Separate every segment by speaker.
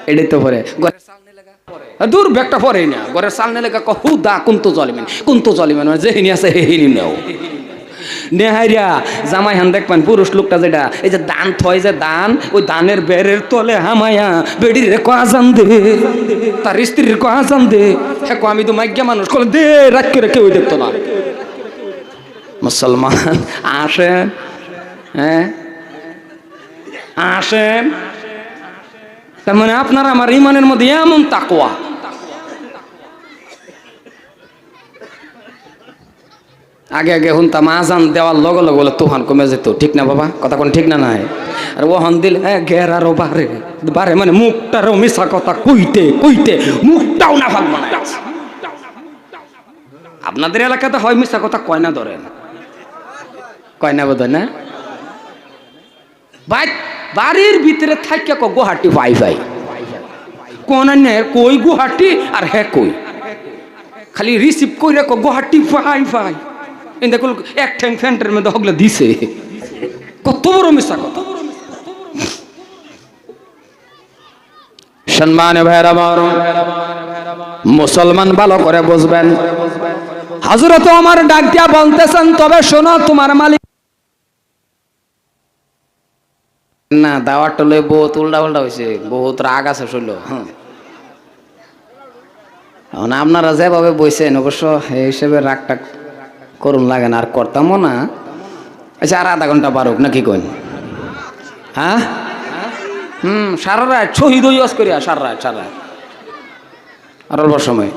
Speaker 1: এটাই তো পরে ঘরের সালনে লাগা দূর ব্যাগটা পরেই না ঘরের সালনে লেখা হুদা কুন্তু জলিমেন মানে যেহিনি আছে হেহিনি নেও নেহাইয়া জামাই হান দেখবেন পুরুষ লোকটা যেটা এই যে দান থয় যে দান ওই দানের বেরের তলে হামায়া বেডির রে কাজান দে তার স্ত্রীর কাজান দে হ্যাঁ আমি তো মাইজ্ঞা মানুষ কলে দে রাখ করে কেউ দেখতো না মুসলমান আসেন হ্যাঁ আসেন তার মানে আপনার আমার ইমানের মধ্যে এমন তাকওয়া আগে আগে হুনতাম আজান দেওয়ার লগে লগে বলে তুফান কমে যেত ঠিক না বাবা কথা কোন ঠিক না নাই আর ওহন দিল ঘের আরো বারে বারে মানে মুখটারও মিশা কথা কইতে কইতে মুখটাও না ফাঁক বানায় আপনাদের এলাকাতে হয় মিশা কথা কয় না ধরেন কয় না বোধ না বাড়ির ভিতরে থাকে গুয়াহাটি ফাই কোন কই গুয়াহাটি আর হ্যাঁ কই খালি রিসিভ কইরা গুয়াহাটি ফাই দেখুন এক ঠ্যাং ফ্যান্টের মধ্যে হগলে দিছে কত বড় মিশা কথা সম্মানে ভাইরা আমার মুসলমান ভালো করে বুঝবেন হযরত ওমর ডাক দিয়া বলতেছেন তবে শোনো তোমার মালিক না দাওয়াতটা লই বহুত উল্টা উল্টা হইছে বহুত রাগ আছে শুনলো এখন আপনারা যেভাবে বইছেন অবশ্য এই হিসেবে রাগটা করুন লাগে না আর করতামও না আচ্ছা আর আধা ঘন্টা পারুক নাকি কইন হ্যাঁ সারা রাত শহীদ হইয়াস করিয়া সারা রাত আর অল্প সময়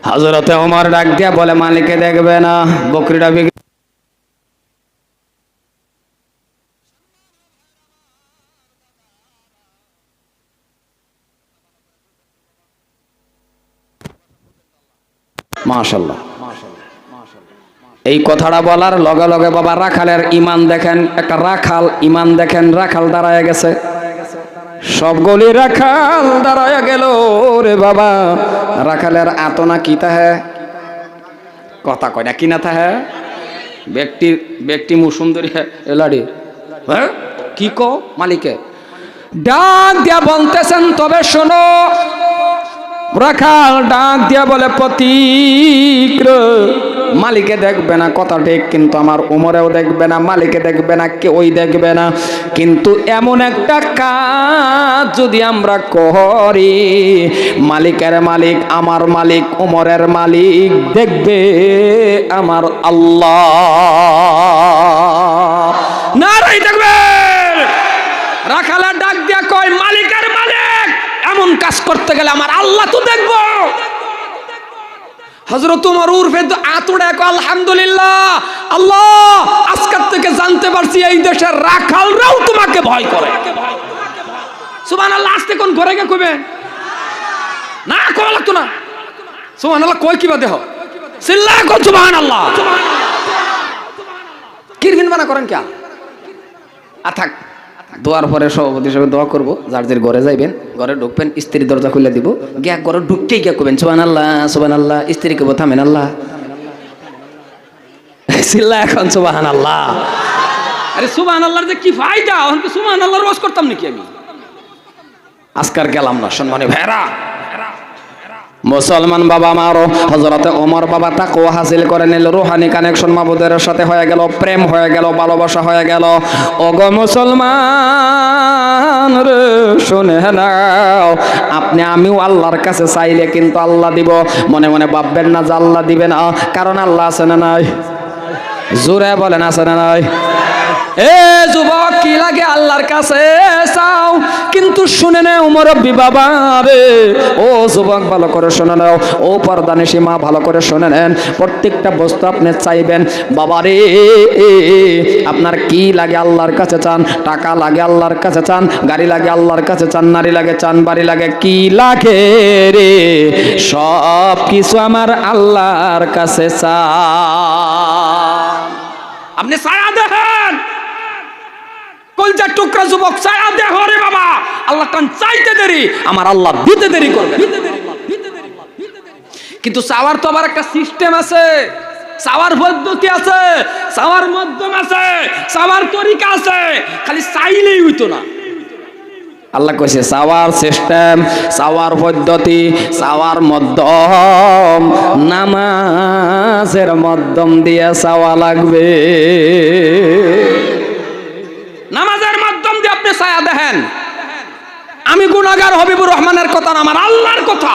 Speaker 1: হযরতে ওমর ডাক দিয়া বলে মালিকে দেখবে না বকরিটা মাশাআল্লাহ এই কথাটা বলার লগে লগে বাবা রাখালের ইমান দেখেন একটা রাখাল ইমান দেখেন রাখাল দাঁড়ায় গেছে সবগুলি রাখাল দাঁড়ায় গেল রে বাবা রাখালের আতনা কি তাহে কথা কয় না কি না তাহে ব্যক্তি মু সুন্দরী এলাডি হ্যাঁ কি কো মালিকে ডাক দিয়া বলতেছেন তবে শোনো রাখাল ডাক দিয়া বলে প্রতীক মালিকে দেখবে না কথা ঠিক কিন্তু আমার উমরেও দেখবে না মালিকে দেখবে না কেউই দেখবে না কিন্তু এমন একটা কাজ যদি আমরা করি মালিকের মালিক আমার মালিক উমরের মালিক দেখবে আমার আল্লাহ নারাই দেখবে রাখালের ডাক দিয়া কয় মালিকের মালিক এমন কাজ করতে গেলে আমার আল্লাহ তো দেখবো হযরত ওমর উরফে আতুড়া কয় আলহামদুলিল্লাহ আল্লাহ আজকের থেকে জানতে পারছি এই দেশের রাখালরাও তোমাকে ভয় করে সুবহানাল্লাহ আস্তে কোন ঘরে গে কইবে না কই লাগতো না সুবহানাল্লাহ কই কিবা দেহ সিল্লা কো সুবহানাল্লাহ কিরবিন বানা করেন কি আথাক দোয়ার পরে সভাপতি হিসেবে দোয়া করবো যার যার ঘরে যাইবেন ঘরে ঢুকবেন স্ত্রী দরজা খুলে দিব গিয়া ঘরে ঢুকতেই গিয়া করবেন সুবহানাল্লাহ স্ত্রী কে থামেন আল্লাহ সিল্লা এখন সুবহানাল্লাহ আরে সুবহানাল্লাহর যে কি ফায়দা এখন সুবহানাল্লাহর ওয়াজ করতাম নাকি আমি আজকার গেলাম না সম্মানে ভাইরা মুসলমান বাবা আমারও হযরতে ওমর বাবা তাকওয়া হাসিল করে নিল রূহানি কানেকশন মাবুদের সাথে হয়ে গেল প্রেম হয়ে গেল ভালোবাসা হয়ে গেল ওগো মুসলমান রে শুনে নাও আপনি আমিও আল্লাহর কাছে চাইলে কিন্তু আল্লাহ দিব মনে মনে ভাববেন না যে আল্লাহ দিবে না কারণ আল্লাহ আছে না নাই জোরে বলেন আছে না নাই এ যুবক কি লাগে আল্লাহর কাছে চাও কিন্তু শুনে নাও মুরব্বি বাবা রে ও যুবক ভালো করে শুনে নাও ও পর্দানিশী মা ভালো করে শুনে নেন প্রত্যেকটা বস্তু আপনি চাইবেন বাবা রে আপনার কি লাগে আল্লাহর কাছে চান টাকা লাগে আল্লাহর কাছে চান গাড়ি লাগে আল্লাহর কাছে চান নারী লাগে চান বাড়ি লাগে কি লাগে রে সব কিছু আমার আল্লাহর কাছে চান আপনি ছায়া দেখেন কলজার টুকরা যুবক ছায়া দেহ রে বাবা আল্লাহ টান চাইতে দেরি আমার আল্লাহ দিতে দেরি করবে কিন্তু চাওয়ার তো আবার একটা সিস্টেম আছে চাওয়ার পদ্ধতি আছে চাওয়ার মাধ্যম আছে চাওয়ার তরিকা আছে খালি চাইলেই হইতো না আল্লাহ কইছে চাওয়ার সিস্টেম, চাওয়ার পদ্ধতি, চাওয়ার মাধ্যম নামাজের মাধ্যম দিয়ে চাওয়া লাগবে। নামাজের মাধ্যম দিয়ে আপনি ছায়া দেখেন। আমি গুনাহগার হবিবুর রহমানের কথা না, আমার আল্লাহর কথা।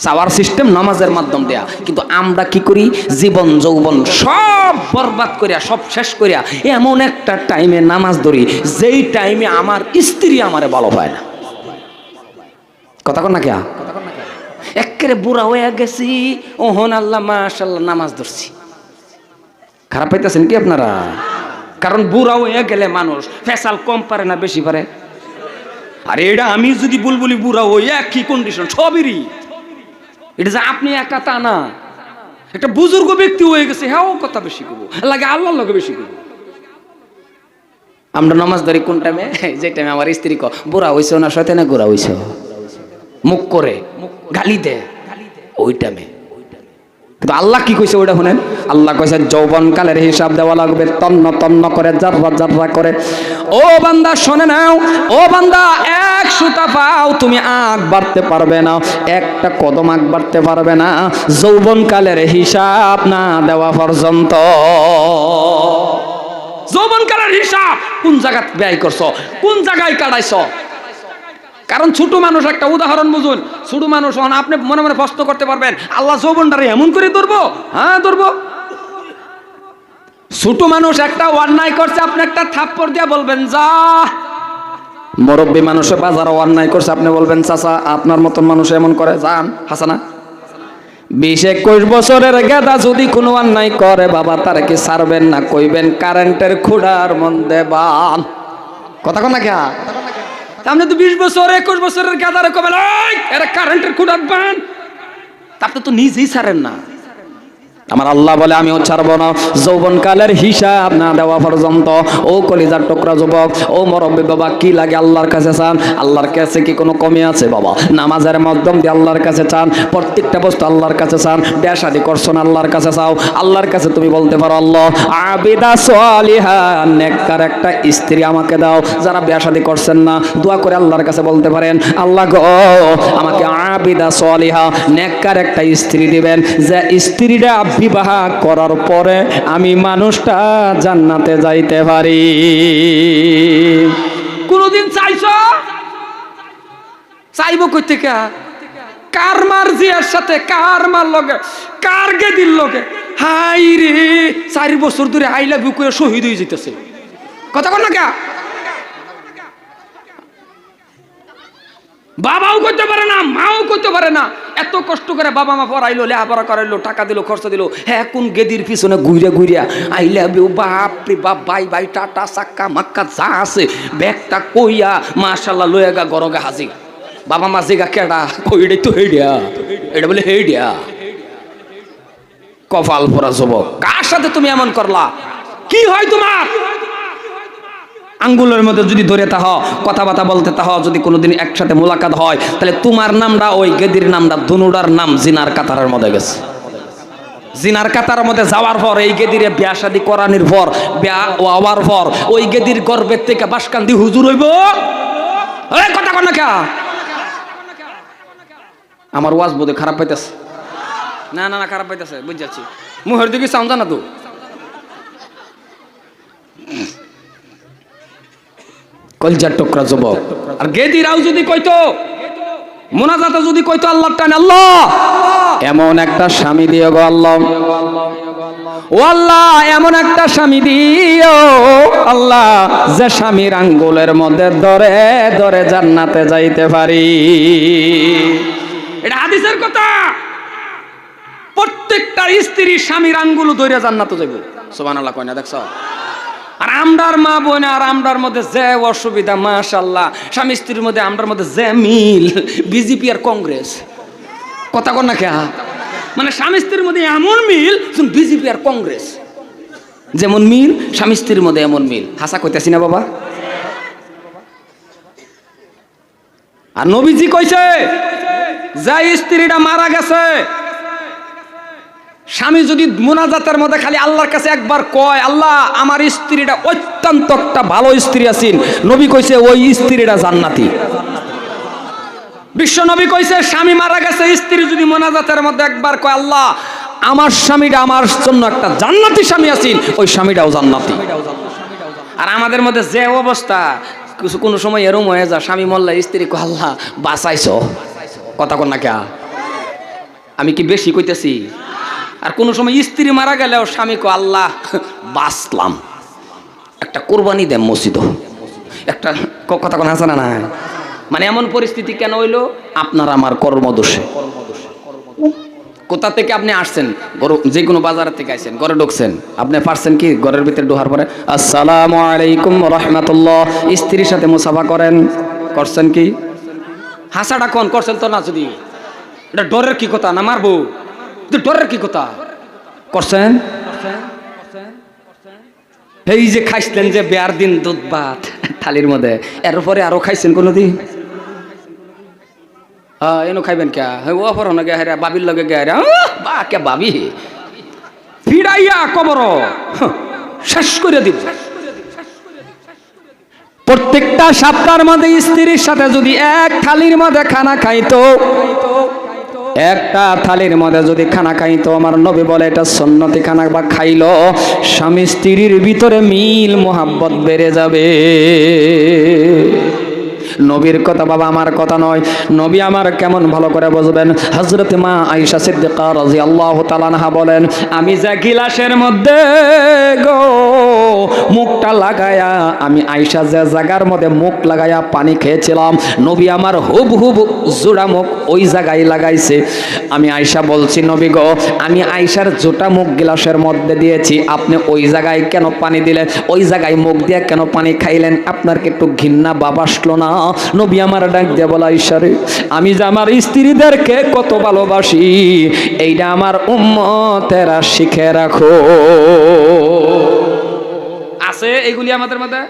Speaker 1: চাওয়ার সিস্টেম নামাজের মাধ্যম দেয়া, কিন্তু আমরা কি করি? জীবন যৌবন সব বরবাদ করিয়া, সব শেষ করিয়া এমন একটা টাইমে নামাজ ধরি যেই টাইমে আমার স্ত্রী আমারে ভালো পায় না। কথা কন না কে? একেবারে বুড়া হয়ে গেছি, ওহন আল্লাহ মাশাআল্লাহ নামাজ ধরছি। খারাপ পাইতেছেন কি আপনারা? কারণ বুড়া হয়ে গেলে মানুষ ফেসাল কম পারে না বেশি পারে? আর এটা আমি যদি বুলবুলি বুড়া হই একই কন্ডিশন সবেরই। এটা যে আপনি একা তা না, একটা বুজুর্গ ব্যক্তি হয়ে গেছে, হ্যাঁ কথা বেশি করবো লাগে, আল্লাহর লগে বেশি করবো। আমরা নামাজ ধরি কোন টাইমে? যে টাইমে আমার স্ত্রী বুড়া হইছে না, শয়তানে গোড়া হইছে, মুখ করে গালি দে, ওই টাইমে। কিন্তু আল্লাহ কি কইছে ওইটা শুনেন। আল্লাহ কইছে যৌবন কালের হিসাব দেওয়া লাগবে, তন্ন তন্ন করে, জাররা জাররা করে। ও বান্দা শোনে নাও, ও বান্দা, এক সুতা পাও তুমি আগ বাড়তে পারবে না, একটা কদম আগ বাড়তে পারবে না যৌবন কালের হিসাব না দেওয়া পর্যন্ত। যৌবন কালের হিসাব কোন জায়গায় ব্যয় করছো, কোন জায়গায় কাটাইছো। কারণ ছোট মানুষ, একটা উদাহরণ বুঝুন, ছোট মানুষ আপনি মনে মনে প্রশ্ন করতে পারবেন, আল্লাহ যৌবনটারে এমন করে ধরবো? হ্যাঁ ধরবো। ছোট মানুষ একটা অন্যায় করছে, আপনি একটা থাপ্পড় দিয়ে বলবেন যা। মুরব্বী মানুষে বাজারে অন্যায় করছে, আপনি বলবেন চাচা আপনার মতন মানুষ এমন করে, যান। হাসানা 20-21 বছরের গেদা যদি কোনো অন্যায় করে, বাবা তার কি ছাড়বেন না? কইবেন কারেন্টের খুঁড়ার মধ্যে বান। কথা কন না কে? আপনি তো 20 বছর 21 বছরের গাদারে কবেন এরা কারেন্টের খুঁটার বান, আপনি তো নিজেই ছাড়েন না। আমার আল্লাহ বলে আমিও ছাড়বো না যৌবন কালের হিসাব না দেওয়া পর্যন্ত। ও কলিজার টুকরা যুবক, ও মুরব্বী বাবা, কি লাগে আল্লাহর কাছে চান? আল্লাহর কাছে কি কোনো কমি আছে বাবা? নামাজের মাধ্যম দিয়ে আল্লাহর কাছে চান, প্রত্যেকটা বস্তু আল্লাহর কাছে চান। বিয়ে শাদী করছো না, আল্লাহর কাছে চাও। আল্লাহর কাছে তুমি বলতে পারো আল্লাহ আবিদা সালিহা, নেককার একটা স্ত্রী আমাকে দাও। যারা বিয়ে শাদী করছেন না, দোয়া করে আল্লাহর কাছে বলতে পারেন আল্লাহ গো আমাকে আবিদা সালিহা, নেককার একটা স্ত্রী দিবেন, যে স্ত্রীরা বিবাহ করার পরে আমি মানুষটা জান্নাতে যাইতে পারি। কোনদিন চাইছো? চাইবো কই থেকে? কার মার্জিয়ার সাথে, কার মার লগে, কার গেদির লগে। হাই রে, 4 বছর ধরে আই লাভ ইউ করে শহীদ হয়ে যেতেছে। কথা কন না কে? বাবাও করতে পারে না, মাও করতে পারে না। এত কষ্ট করে বাবা মা পড়াইলো, লেখাপড়া করাইলো, টাকা দিল, খরচ দিল, হ্যাঁ কোন গেদির পিছনে ঘুরে ঘুরিয়া আই লাভ ইউ, বাপ রে বাপ, বাই বাই, টাটা চাক্কা মাক্কা যা আছে ব্যাগটা কইয়া মাশাআল্লাহ লইয়া গা গরগা হাজির। বাবা মা জিগা কেডা? কইডাই তো হেডিয়া, এটা বলে হেডিয়া। কপাল পরা যুবক, কার সাথে তুমি এমন করলা? কি হয় তোমার? আঙ্গুলের মধ্যে যদি ধরে তাহ, কথাবার্তা বলতে তাহ, যদি কোনোদিন একসাথে মোলাকাত হয়, তাহলে তোমার নামটা ওই গেদির নামটা দুনুডার নাম জিনার কাতারের মধ্যে গেছে। জিনার কাতারের মধ্যে যাওয়ার পর, এই গেদিরে বিয়া শাদী করানির পর, বিয়া হওয়ার পর ওই গেদির গর্বের থেকে বাসকান্দি হুজুর হইব। এই কথা কন না কে? আমার ওয়াজ বোধে খারাপ পাইতেছে। না না না, খারাপ পাইতেছে, বুঝ যাচ্ছি। মুহের দিকে সাউন্ড জানা তো। কলজার টুকরা যুবক, আর গেদিরাও যদি কইতো, মুনাজাতে যদি কইতো আল্লাহর টানে, আল্লাহ এমন একটা স্বামী দিও গো আল্লাহ, ও আল্লাহ এমন একটা স্বামী দিও আল্লাহ, যে স্বামীর আঙ্গুলের মধ্যে ধরে ধরে জান্নাতে যাইতে পারি। এটা হাদিসের কথা। প্রত্যেকটা স্ত্রী স্বামীর আঙ্গুল ধরে জান্নাতে যাইব। সুবহানাল্লাহ কয় না? দেখছো? আর আমরার মা বোন আর আমরার মধ্যে যে অসুবিধা, মাশাআল্লাহ, স্বামী স্ত্রীর মধ্যে আমরার মধ্যে যে মিল, বিজেপি আর কংগ্রেস। কথা কন না কে? মানে স্বামী স্ত্রীর মধ্যে এমন মিল, বিজেপি আর কংগ্রেস যেমন মিল, স্বামী স্ত্রীর মধ্যে এমন মিল। হাসা কইতাছি না বাবা? আর নবীজি কইছে যে স্ত্রীটা মারা গেছে, স্বামী যদি মুনাজাতের মধ্যে খালি আল্লাহর কাছে একবার কয়, আল্লাহ আমার স্ত্রীটা অত্যন্ত একটা ভালো স্ত্রী আছেন, নবী কইছে ওই স্ত্রীটা জান্নাতি। বিশ্ব নবী কইছে স্বামী মারা গেছে, স্ত্রী যদি মুনাজাতের মধ্যে একবার কয়, আল্লাহ আমার স্বামীটা আমার জন্য একটা জান্নাতি স্বামী আছেন, ওই স্বামীটাও জান্নাতি। আর আমাদের মধ্যে যে অবস্থা, কিছু কোনো সময় এরম হয়ে যায়, স্বামী মল্লা স্ত্রী কয়, আল্লাহ বাঁচাইছো, কথা কন না কে? আমি কি বেশি কইতেছি? আর কোন সময় স্ত্রী মারা গেলেও স্বামী কয়, আল্লাহ বাঁচলাম, একটা কোরবানি দেন মসজিদ, একটা কথা কোন আছে না? না, মানে এমন পরিস্থিতি কেন হইলো? আপনার আমার কর্মদোষে। কোথা থেকে আপনি আসছেন? যে কোনো বাজার থেকে আসছেন, ঘরে ঢুকছেন, আপনি পারছেন কি ঘরের ভিতরে ঢোকার পরে আসসালামু আলাইকুম রাহমাতুল্লাহ স্ত্রীর সাথে মুসাফা করেন? করছেন কি? হাসাটা কোন করছেন তো না? যদি এটা ডরের কি কথা? না মারবো, ডরের কি কথা করছেন? এই যে খাইছিলেন যে বিয়ার দিন দুধ ভাত থালির মধ্যে, এরপরে আরো খাইছেন কোনোদিন? এনো খাইবেন কে? ওপর না গে বাবির লগে গে বা কে বাবি ফিরাইয়া কবর শেষ করে দিব। প্রত্যেকটা সপ্তাহের মধ্যে স্ত্রীর সাথে যদি এক থালির মধ্যে খানা খাইতো, একটা থালির মধ্যে যদি খানা খাইতো, আমার নবী বলে এটা সুন্নতি খানা বা খাইলো, স্বামী স্ত্রীর ভিতরে মিল মোহাব্বত বেড়ে যাবে। নবীর কথা বাবা, আমার কথা নয়। নবী আমার কেমন ভালো করে বুঝবেন। হযরত মা আয়েশা সিদ্দিকা রাদিয়াল্লাহু তাআলা আনহা বলেন, আমি যে গিলাসের মধ্যে গো মুখটা লাগায়া, আমি আয়েশা যে জায়গার মধ্যে মুখ লাগায়া পানি খেয়েছিলাম, নবী আমার হুবহুব জোড়া মুখ ওই জায়গায় লাগাইছে। আমি আয়েশা বলছি, নবী গো আমি আয়েশার জোটা মুখ গিলাসের মধ্যে দিয়েছি, আপনি ওই জায়গায় কেন পানি দিলেন? ওই জায়গায় মুখ দিয়ে কেন পানি খাইলেন? আপনার কি একটু ঘৃণা ভাব আসলো না? নবী আমার ডাক দিয়ে বলা, ইশারে আমি যে আমার স্ত্রীদেরকে কত ভালোবাসি, এইটা আমার উম্মতেরা শিখে রাখো। আছে এইগুলি আমাদের মধ্যে?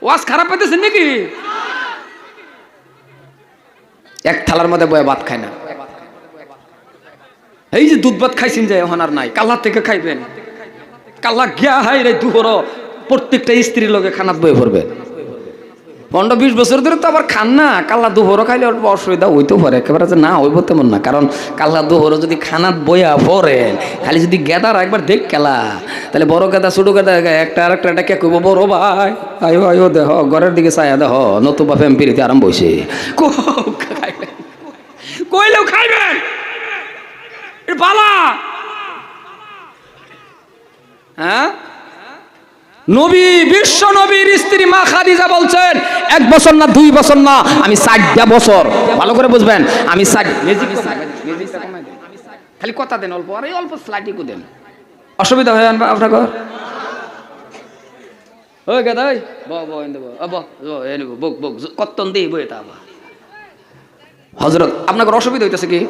Speaker 1: ওয়াজ খারাপ পাইতেছেন নাকি? এক থালার মধ্যে বয়ে ভাত খায় না। এই যে দুধ ভাত খাইছেন যে এখন আর নাই, কাল্লার থেকে খাইবেন। কাল্লা গিয়া হাই রে দুপুর প্রত্যেকটা স্ত্রীর লোকে খানাত বয়ে পড়বে। 15-20 বছর ধরে তো আবার খান না, কাল্লা দুপুরও খাইলে অল্প অসুবিধা হইতেও পারে, একেবারে যে না হইব তেমন না। কারণ কাল্লা দুপুরও যদি খানাত বইয়া পড়েন, খালি যদি গেদার একবার দেখ খেলা, তাহলে বড় গেদা ছোট গেদা একটা আর একটা কে কইব, বড় ভাই আয়ো আয়ো দেহ ঘরের দিকে চাইয়া দেহ নতুবা ফেম পিড়িতে আরম্ভ হয়েছে। কইলেও খাইবেন বালা। হ্যাঁ, নবী বিশ্ব নবীর স্ত্রী মা খাদিজা বলছেন, 1 বছর না 2 বছর না, আমি 4টা বছর, ভালো করে বুঝবেন, আমি খালি কথা দেন অল্প, আর এই অল্প স্লাইডি কো দেন, অসুবিধা হয় আপনাকে? ওই গাদা ওই কতন দিই বই তা হযরত আপনাদের অসুবিধা হইতেছে কি?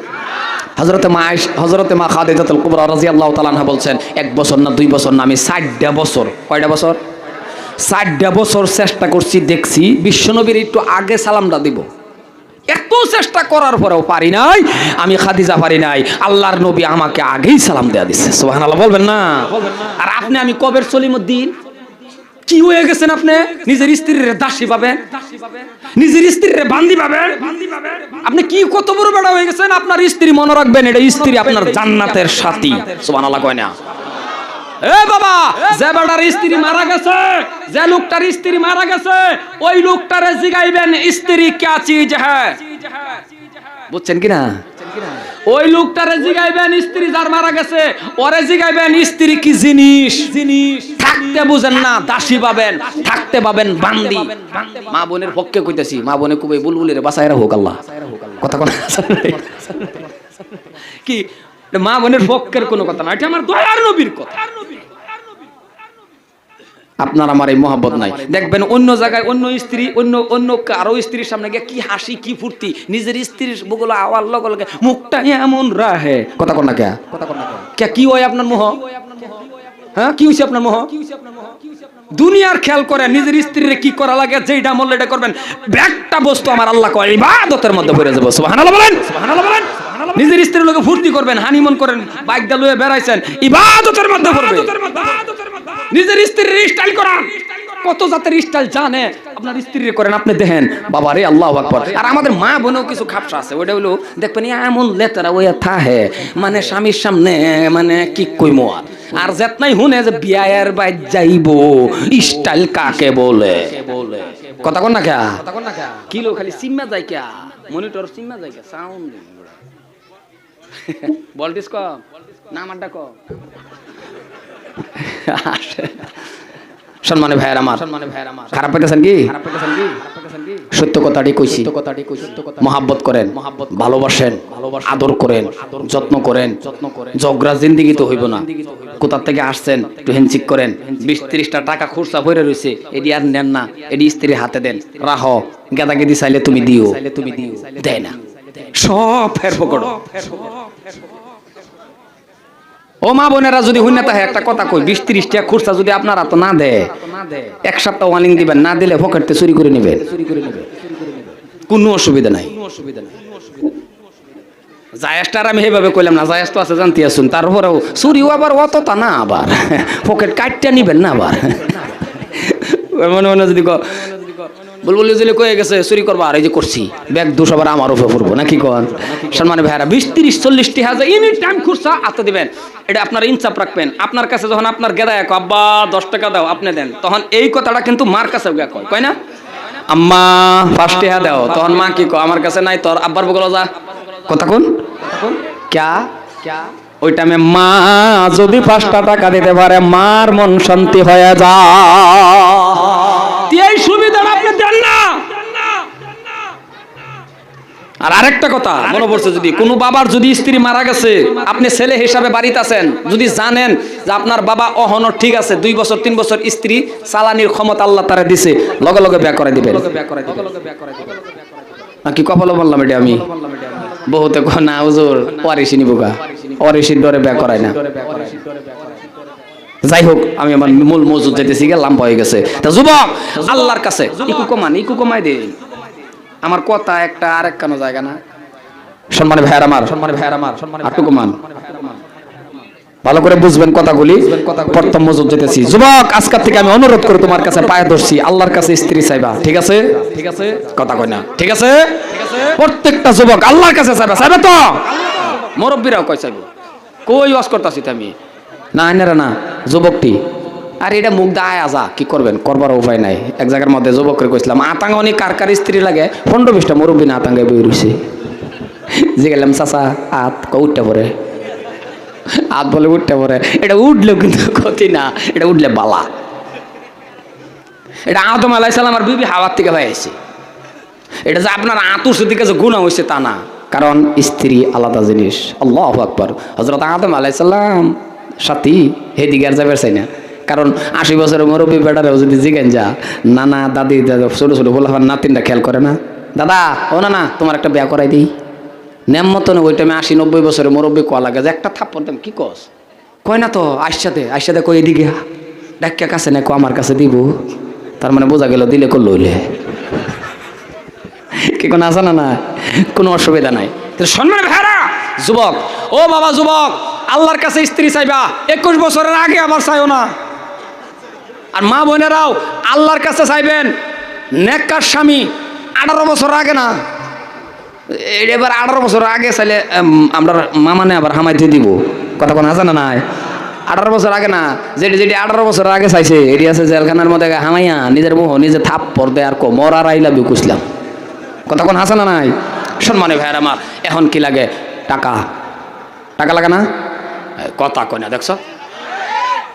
Speaker 1: হযরতে মা খাদিজাতুল কুবরা রাদিয়াল্লাহু তাআলা আনহা বলছেন, 1 বছর না 2 বছর না, আমি 4টা বছর। কয়টা বছর? 4টা বছর চেষ্টা করছি, দেখছি বিশ্বনবীর একটু আগে সালামটা দিব, এত চেষ্টা করার পরেও পারি নাই, আমি খাদিজা পারি নাই, আল্লাহর নবী আমাকে আগেই সালাম দেয়া দিচ্ছে। সুবহানাল্লাহ বলবেন না? আর আপনি আমি কবের সলিমুদ্দিন কি হয়ে গেছেন? আপনি নিজের স্ত্রীর দাসী পাবেন, নিজের স্ত্রীর বান্দি পাবেন, আপনি কি কত বড় বেড়া হয়ে গেছেন? আপনার স্ত্রী মনে রাখবেন, এটা স্ত্রী আপনার জান্নাতের সাথী। সুবহানাল্লাহ কয় না? এ বাবা, যে বেটার স্ত্রী মারা গেছে, যে লোকটার স্ত্রী মারা গেছে, ওই লোকটারে জিগাইবেন স্ত্রী क्या चीज है, বুঝছেন কি না? ওই লোকটারে জিগাইবেন স্ত্রী যার মারা গেছে, ওরে জিগাইবেন স্ত্রী কি জিনিস। থাকতে বুঝেন না দাসী পাবেন, থাকতে পাবেন বান্দি। মা বোনের পক্ষে কইতেছি, মা বোনে খুবই বুলবুলের বাসায়রা হোক আল্লাহ, কথা কোন কি? মা বোনের পক্ষের কোনো কথা না, এটা আমার দয়ার নবীর কথা। আপনার আমার এই মহব্বত নাই। দেখবেন অন্য জায়গায় অন্য স্ত্রী অন্য কারো স্ত্রীর সামনে গিয়ে কি হাসি কি ফুর্তি, নিজের স্ত্রীর বগলা আওয়ার লগে লগে মুখটা এমন রাহে, কথা কন না কে? কে কি হয় আপনার মোহ? হ্যাঁ, কি হইছে আপনার মোহ? দুনিয়ার খেয়াল করে নিজের স্ত্রীর কি করা লাগে, যেইটা আমল এটা করবেন। একটা বস্তু আমার আল্লাহ কয় ইবাদতের মধ্যে পড়ে যাবে। সুবহানাল্লাহ বলেন, সুবহানাল্লাহ বলেন। নিজের স্ত্রীর লোকে ফুর্তি করবেন, হানিমুন করেন, বাইক দা লয়ে বেড়াইছেন, ইবাদতের মধ্যে পড়বে। নিজের স্ত্রীর স্টাইল করান, কত জাতের স্টাইল জানে, আপনার স্ত্রীর করেন, আপনি দেখেন বাবা রে, আল্লাহু আকবার। আর আমাদের মা বোনও কিছু খাপসা আছে, ওইটা হলো দেখবেন এমন লেতেরা ওই থাহে, মানে স্বামীর সামনে মানে কি কইমো আর যেত নাই হুনে যে বিয়ায়ের বাইর যাইব স্টাইল কাকে বলে, কথা কোন না কে কিলো খালি সিম্মা যায় কে, মনিটর সিম্মা যায় কে, সাউন্ড ভোল্টেজ কম না, আমারটা কম। সম্মানে ভাইয়ের আমার, খারাপ পেতেছেন কি? সত্য কথাটি কইছি, মহাব্বত করেন, ভালোবাসেন, আদর করেন, যত্ন করেন, ঝগড়া জিন্দিগি তো হইব না। কোথা থেকে আসছেন একটু হ্যান্ডশেক করেন। 20-30টা টাকা খুরসা ভরে রয়েছে, এডি আর নেন না, এডি স্ত্রীর হাতে দেন, রাহ গেদাগেদি চাইলে তুমি দিও, দেয় না, সব ফের পকড়ো। ও মা বোনেরা, যদি হুন্না তাহে একটা কথা কই, 20-30 টাকা খুরসা যদি আপনারা তো না দেয়, এক সপ্তাহ ওয়ালিং দিবেন, না দিলে পকেটে চুরি করে নেবেন, কোনো অসুবিধা নাই। জায়েজটার আমি এইভাবে কইলাম না, জায়েজ তো আছে জানতে আসুন, তারপরেও চুরিও আবার অতটা না, আবার পকেট কাটটা নিবেন না, আবার মনে মনে যদি বলবলি যদি কয়ে গেছে চুরি করবো, আর এই যে করছি ব্যাগ দোষ আবার আমার উপরে পড়বো নাকি কন? সম্মানে ভাইরা, 20-30-40 হাজার এনি টাইম খুরসা আতে দিবেন, এটা আপনার ইনসাফ রাখবেন। আপনার কাছে যখন আপনার গেদা এক আব্বা 10 টাকা দাও আপনি দেন, তখন এই কথাটা কিন্তু মার কাছে কয় না, আম্মা 5 টাকা দাও, তখন মা কি কয়, আমার কাছে নাই, তোর আব্বার বগল যা, কথা কোন ক্যা ওই টাইমে মা যদি 5টা টাকা দিতে পারে, মার মন শান্তি হয়ে যায়। এই সুবিধাটা আপনি দেন না। আর আরেকটা কথা মনে পড়ছে, যদি কোনো বাবার যদি স্ত্রী মারা গেছে, আপনি ছেলে হিসাবে বাড়িতে আছেন, যদি জানেন যে আপনার বাবা অহন ঠিক আছে, 2 বছর 3 বছর স্ত্রী চালানির ক্ষমতা আল্লাহ তারা দিছে, লগে লগে বিয়ে করে দিবেন। কি কপালে বললাম এটা আমি? বহুতে না হুজুর ওয়ারিসি নিবুকা, ওয়ারিসির ডরে বিয়ে করায় না। যাই হোক, আমি আমার মূল মজুদ যেতেছি, গেলাম হয়ে গেছে। তা যুবক, আল্লাহর কাছে ইকু কমাই দে, আমার কথা একটা আরেক কেন জায়গা না। সম্মানে ভাইয়ার আমার, আটু কমান, ভালো করে বুঝবেন কথাগুলি, প্রথম মজুদ যেতেছি। যুবক, আজকের থেকে আমি অনুরোধ করি, তোমার কাছে পায়ে ধরছি, আল্লাহর কাছে স্ত্রী চাইবা, ঠিক আছে? কথা কই না, ঠিক আছে? প্রত্যেকটা যুবক আল্লাহর কাছে চাইবা তো, মুরব্বীরাও কই চাইবো, কই ওয়াজ করতাছি আমি না, আইনারা না, যুবকটি। আর এটা মুখ দায় আজা কি করবেন, করবার উপায় নাই। এক জায়গার মধ্যে যুবকরে কইছিলাম, আতাঙ্গ অনেক কার স্ত্রী লাগে, 15-20টা মুরব্বী না আতাঙ্গায় বই রয়েছে। যে গেলাম চাচা আত উঠতে পরে, আত বলে উঠতে পরে, এটা উঠলেও কিন্তু ক্ষতি না, এটা উঠলে বালা। এটা আদম আলাইহিস সালামের বিবি হাওয়ার থেকে পাইছে। এটা যে আপনার আতুর দিকে যে গুনাহ হয়েছে তা না, কারণ স্ত্রী আলাদা জিনিস। আল্লাহু আকবার। হযরত আদম আলাইহিস সালাম সাথী হেদিকে আর যাবে চাই না, কারণ 80 বছরের মুরব্বী বেটারেও যদি জিগেন যা, নানা দাদি ছোট ছোট বলে নাতিনটা খেয়াল করে না, দাদা ও না তোমার একটা বিয়া করাই দিই, নেম মতন ওই টাইমে 80-90 বছরের মুরব্বী কোয়া লাগে যে একটা থাপ্পড় দেন, কি কস, কয় না তো আইসাতে কই এদিকে ডাক্কা কাছে না, কো আমার কাছে দিব, তার মানে বোঝা গেল দিলে করলো হইলে কি কোনো আছে না, কোনো অসুবিধা নাই। সম্মান ভাইরা, যুবক, ও বাবা যুবক, আল্লাহর কাছে স্ত্রী চাইবা, 21 বছরের আগে আবার চাইও না। আর মা বোনেরাও আল্লাহর কাছে চাইবেন, নেককার স্বামী 18 বছর আগে না, এবার 18 বছর আগে চাইলে আমরা মামানে আবার হামাই দিয়ে দিব, কথা কোনো আছে না নাই? 18 বছর আগে না, যেটি 18 বছর আগে চাইছে, এটি আছে জেলখানার মধ্যে হামাইয়া নিজের মুহ নিজে থাপ পড়বে, আর কোমর আর আইলা বিকুসলাম, কথা কোন হাসা না নাই? সম্মানে ভাইয়ার আমার, এখন কি লাগে? টাকা লাগে না, কথা কয় না, দেখছো?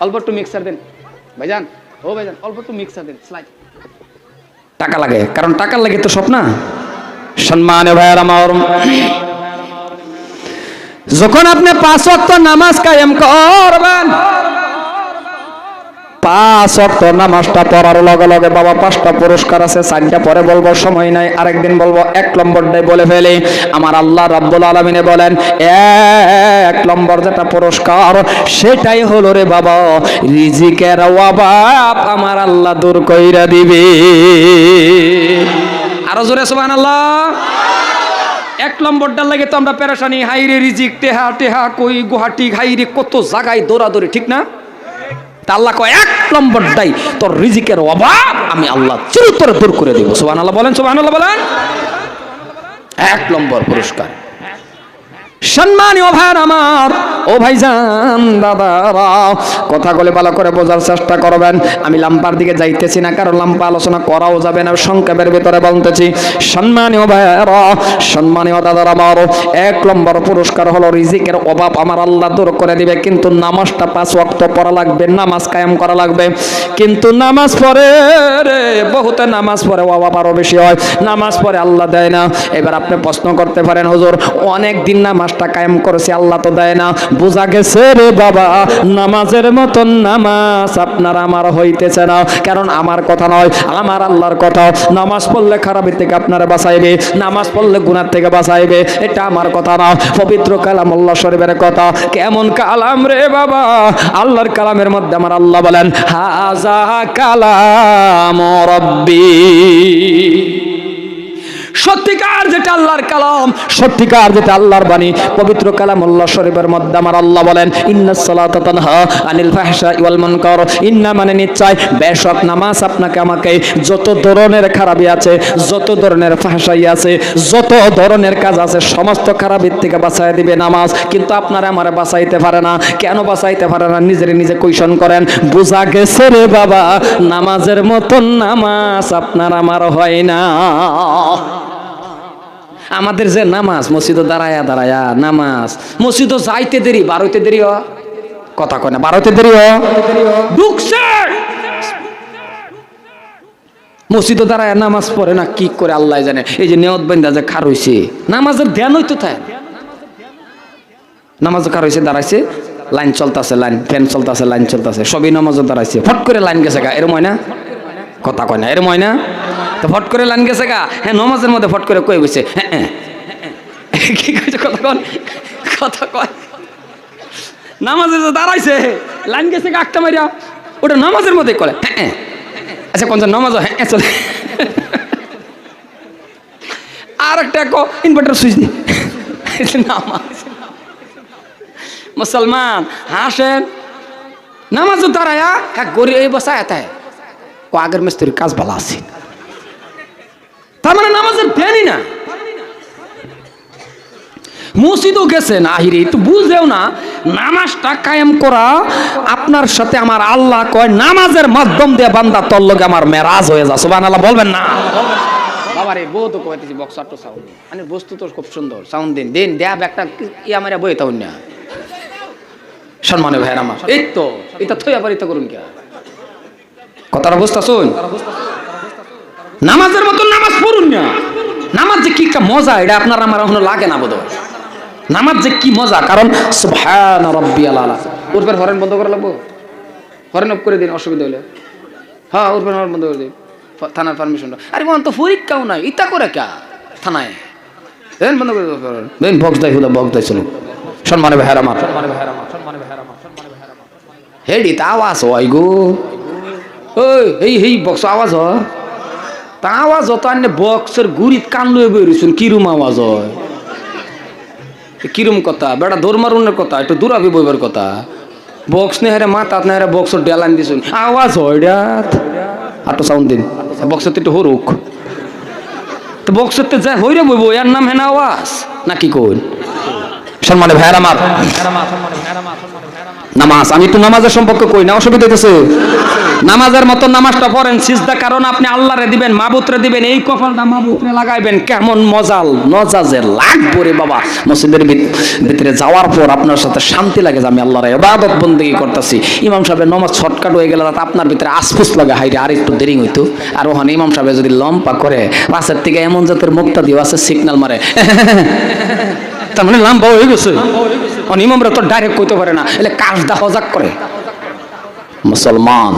Speaker 1: অল্প একটু মিক্সার দেন ভাইজান, ও ভাইজান অল্প একটু মিক্সার দেন, স্লাইড। টাকা লাগে, কারণ টাকার লাগে তো সব না। সম্মানে ভাইয়ার আমার, যখন আপনি 5 ওয়াক্ত নামাজ কায়েম করবেন, 5 ওয়াক্ত নামাজটা পড়ার লগে লগে বাবা 5টা পুরস্কার আছে, 4টা পরে বলবো, সময় নাই, আরেকদিন বলবো। 1 নম্বরটাই বলে ফেলি। আমার আল্লাহ রাব্বুল আলামিনে বলেন, 1 নম্বর যেটা পুরস্কার সেটাই হলো রে বাবা, রিজিকের অভাব আমার আল্লাহ দূর কইরা দিবে। আরো জোরে সুবহানাল্লাহ। এক নম্বরটার লাগে তো আমরা পেরেশানি, হাইরে রিজিক, টেহা টেহা কই গুহাটি, হাইরে কত জায়গায় দৌড়াদৌড়ি, ঠিক না? তা আল্লাহ কয় এক নম্বরটাই তোর রিজিকের অভাব আমি আল্লাহ চিরতরে দূর করে দেব। সুবহানাল্লাহ বলেন, সুবহানাল্লাহ বলেন। এক নম্বর পুরস্কার। সম্মানীয় ভাইয়ের আমার, ও ভাইজান দাদারা, কথাগুলো ভালো করে বোঝার চেষ্টা করবেন। আমি লাম্পার দিকে যাইতেছি না, কারণ লাম্পা আলোচনা করাও যাবে না, সংক্ষেপের ভিতরে বলতেছি। সম্মানীয় ভাইয়েরা, সম্মানীয় দাদারা আমার, এক নম্বর পুরস্কার হলো রিজিকের অভাব আমার আল্লাহ দূর করে দিবে। কিন্তু নামাজটা 5 ওয়াক্ত পড়া লাগবে, নামাজ কায়েম করা লাগবে। কিন্তু নামাজ পড়ে রে, বহুতে নামাজ পড়ে অভাব আরো বেশি হয়, নামাজ পড়ে আল্লাহ দেয় না। এবার আপনি প্রশ্ন করতে পারেন, হুজুর অনেক দিন নামাজটা কায়েম করেছে আল্লাহ তো দেয় না। বোঝা গেছে রে বাবা, নামাজের মতন নামাজ আপনার আমার হইতেছে না। কারণ আমার কথা নয়, আমার আল্লাহর কথা। নামাজ পড়লে খারাপের থেকে আপনারা বাঁচাইবে, নামাজ পড়লে গুনাহ থেকে বাঁচাইবে, এটা আমার কথা না, পবিত্র কালাম আল্লাহ শরীফের কথা। কেমন কালাম রে বাবা, আল্লাহর কালামের মধ্যে আমার আল্লাহ বলেন হাযা কালাম রাব্বি। সত্যিকার যেটা আল্লাহর কালাম, সত্যিকার যেটা আল্লাহর বাণী, পবিত্র কালাম আল্লাহ শরীফের মধ্যে আমার আল্লাহ বলেন ইন্নাস সালাতা তানহা আনিল ফাহশাই ওয়াল মুনকার। ইন্না মানে নিশ্চয়, বেশক নামাজ আপনাকে আমাকে যত ধরনের খারাপি আছে, যত ধরনের ফাহশাই আছে, যত ধরনের কাজ আছে, সমস্ত খারাপির থেকে বাঁচাই দিবে নামাজ। কিন্তু আপনারা আমারে বাঁচাইতে পারে না। কেন বাঁচাইতে পারে না? নিজের নিজে কোয়েশন করেন। বোঝা গেছে রে বাবা, নামাজের মতন নামাজ আপনার আমার হয় না। আমাদের যে নামাজ, মসজিদে দাঁড়ায়া দাঁড়ায়া নামাজ, মসজিদে যাইতে দেরি, বারোইতে দেরি হ, কথা কয় না, বারোইতে দেরি হ, ঢুকছে মসজিদে দাঁড়ায়া নামাজ পড়ে না, কি করে আল্লাহ জানে। এই যে নিয়ত বান্ধা যে খার হইছে, নামাজের ধ্যান হইতো তাই, নামাজ খার হইছে, দাঁড়াইছে, লাইন চলতেছে, লাইন ফ্যান চলতেছে, লাইন চলতেছে, সবই নামাজে দাঁড়াইছে, ফট করে লাইন গেছে গা, এরম হয় না? কথা কয় না, এরম হয় না? তো ফট করে লাইন গেছে গা, হ্যাঁ নমাজের মধ্যে ফট করে কই বসে, হ্যাঁ হ্যাঁ কি কইছে, কথা কন, কথা কয়, নামাজে দাঁড়াইছে, লাইন গেছে গা একটা মারিয়া, ওটা নামাজের মধ্যে করে, হ্যাঁ আচ্ছা কোন নামাজ, হ্যাঁ চলে, আর একটা ইনভার্টার সুইচ দি নামাজ। মুসলমান হাসেন, নামাজ দাঁড়ায়া এক গরি এই বসায় এতায় আগের মিস্ত্রির কাজ ভালো আছে, তার মানে নামাজের ধ্যানই না। মসজিদও গেছেন, আহিরে তো বুঝেও না, নামাজটা কায়েম করা আপনার সাথে আমার আল্লাহ কয় নামাজের মাধ্যম দিয়ে বান্দা তোর লগে আমার মেরাজ হয়ে যায়। সুবহানাল্লাহ বলবেন না? বাবারে বউ তো কইতেছি বক্স আটো সাউন্ড, মানে বস্তু তো খুব সুন্দর সাউন্ড দিন দিন দেয়া একটা ইয়া মেরা বই তাও না। সম্মানীয় ভাইরা আমার, এই তো এটা থইয়া পারিতে করুন কি কথাটা বুঝতাছুন? নামাজের মতো নামাজ পড়ুন না। নামাজ যে কি একটা মজা, এটা আপনার আমার এখনো লাগে না বোধহয়। নামাজ যে কি মজা, কারণ সুবহান রাব্বিয়াল আলা। উঠবেন, হরেন বন্ধ করে লাগবো, হরেন অফ করে দিন, অসুবিধা হলে। হ্যাঁ উঠবেন, হরেন বন্ধ করে দিন, থানার পারমিশনটা। আরে মন তো পরীক্ষাও নাই, ইতা করে কা থানায় দেন, বন্ধ করে দেন, বক্স দেয় হুদা, বক্স দেয় চলুন। সম্মানীয় ভাইরা আমার, হেডি তা আওয়াজ হয় গো, এই এই বক্স আওয়াজ হয়, তা আওয়াজ হতো আনে বক্সের গুড়িত কান লয়ে বেরিয়েছেন, কিরম আওয়াজ হয়, কিরম কথা, বেটা দৌড় মারুনের কথা, একটু দূরাবি বইবার কথা, বক্স নে হেরে মাথাত না হেরে বক্সের ডেলান দিছুন, আওয়াজ হয় ডাত, আটো সাউন্ড দিন, বক্সের একটু হরুক, তো বক্সের তো যা হইরে বইব, এর নাম হেনা আওয়াজ নাকি কোন? সম্মানে ভাইরা আমার, নামাজ, আমি একটু নামাজের সম্পর্কে কই না, অসুবিধা হইতেছে? নামাজের মতো নামাজটা পড়েন, সিজদা কারণ আপনি আল্লাহরে দিবেন, মাবুদরে দিবেন, এই কপালটা মাবুদরে লাগাইবেন, কেমন মজাল নজাজে লাগবে রে বাবা। মসজিদের ভিতরে যাওয়ার পর আপনার সাথে শান্তি লাগে যে আমি আল্লাহর ইবাদত বন্দেগী করতেছি। ইমাম সাহেবের নামাজ শর্টকাট হয়ে গেলে তাতে আপনার ভিতরে আসফুস লাগে, হাইরে আর একটু দেরি হইতো। আর ওখানে ইমাম সাহেব যদি লম্পা করে পাশের থেকে এমন জাতের মুক্তা দিয়ে আছে, সিগন্যাল মারে, তার মানে লম্বা হয়ে গেছে, ইমামরা তো ডাইরেক্ট কইতে পারে না, এলে কাজটা হজাক করে। মুসলমান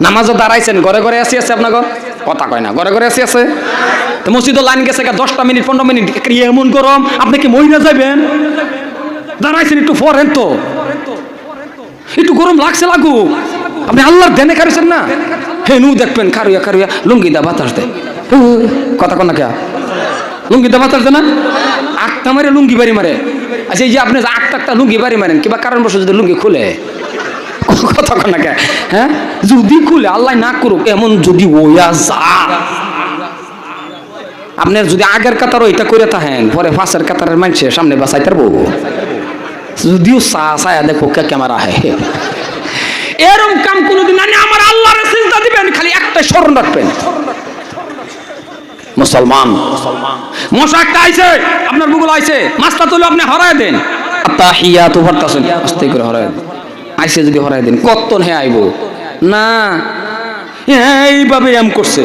Speaker 1: নামাজও দাঁড়াইছেন, ঘরে ঘরে আসি আছে আপনার কথা কয় না, ঘরে ঘরে আসি আছে, তো মসজিদও লাইন গেছে 10টা মিনিট 15 মিনিট, এমন গরম, আপনি কি মহিলা যাবেন? দাঁড়াইছেন একটু পরেন তো, একটু গরম লাগছে লাগুক, আপনি আল্লাহর ধ্যানে খারিছেন না, হে নু দেখবেন খারুয়া খারুয়া লুঙ্গি দা বাতাস দেয়, কথা কন না কে লুঙ্গি দাবা চলছে না, আটটা মারে লুঙ্গি বাড়ি মারে। আচ্ছা এই যে আপনি আটটা লুঙ্গি বাড়ি মারেন কিংবা কারণবশত যদি লুঙ্গি খুলে কথা কন না কে, হ্যাঁ যদি খুলে আল্লাহ না করুক এমন যদি ওয়া যা আপনার যদি আগের কাতার ওইটা করে থাকেন পরে পাশের কাতারের মানুষের সামনে বাঁচাইতে পারবো, যদিও চায়া দেখো কে ক্যামেরা হে এরকম কাম কোনোদিন না। আমার আল্লাহর সিজদা দিবেন, খালি একটা স্মরণ রাখবেন মুসলমান মশা একটা আইছে আপনার বুগুলো আইছে মাছটা তুলে আপনি হরায় দেন, তাহিয়াতু পড়তাছেন আস্তে করে হরায় দেন, আইছে যদি হরায় দেন কতক্ষণ হে আইবো না, এইভাবে এম করছে,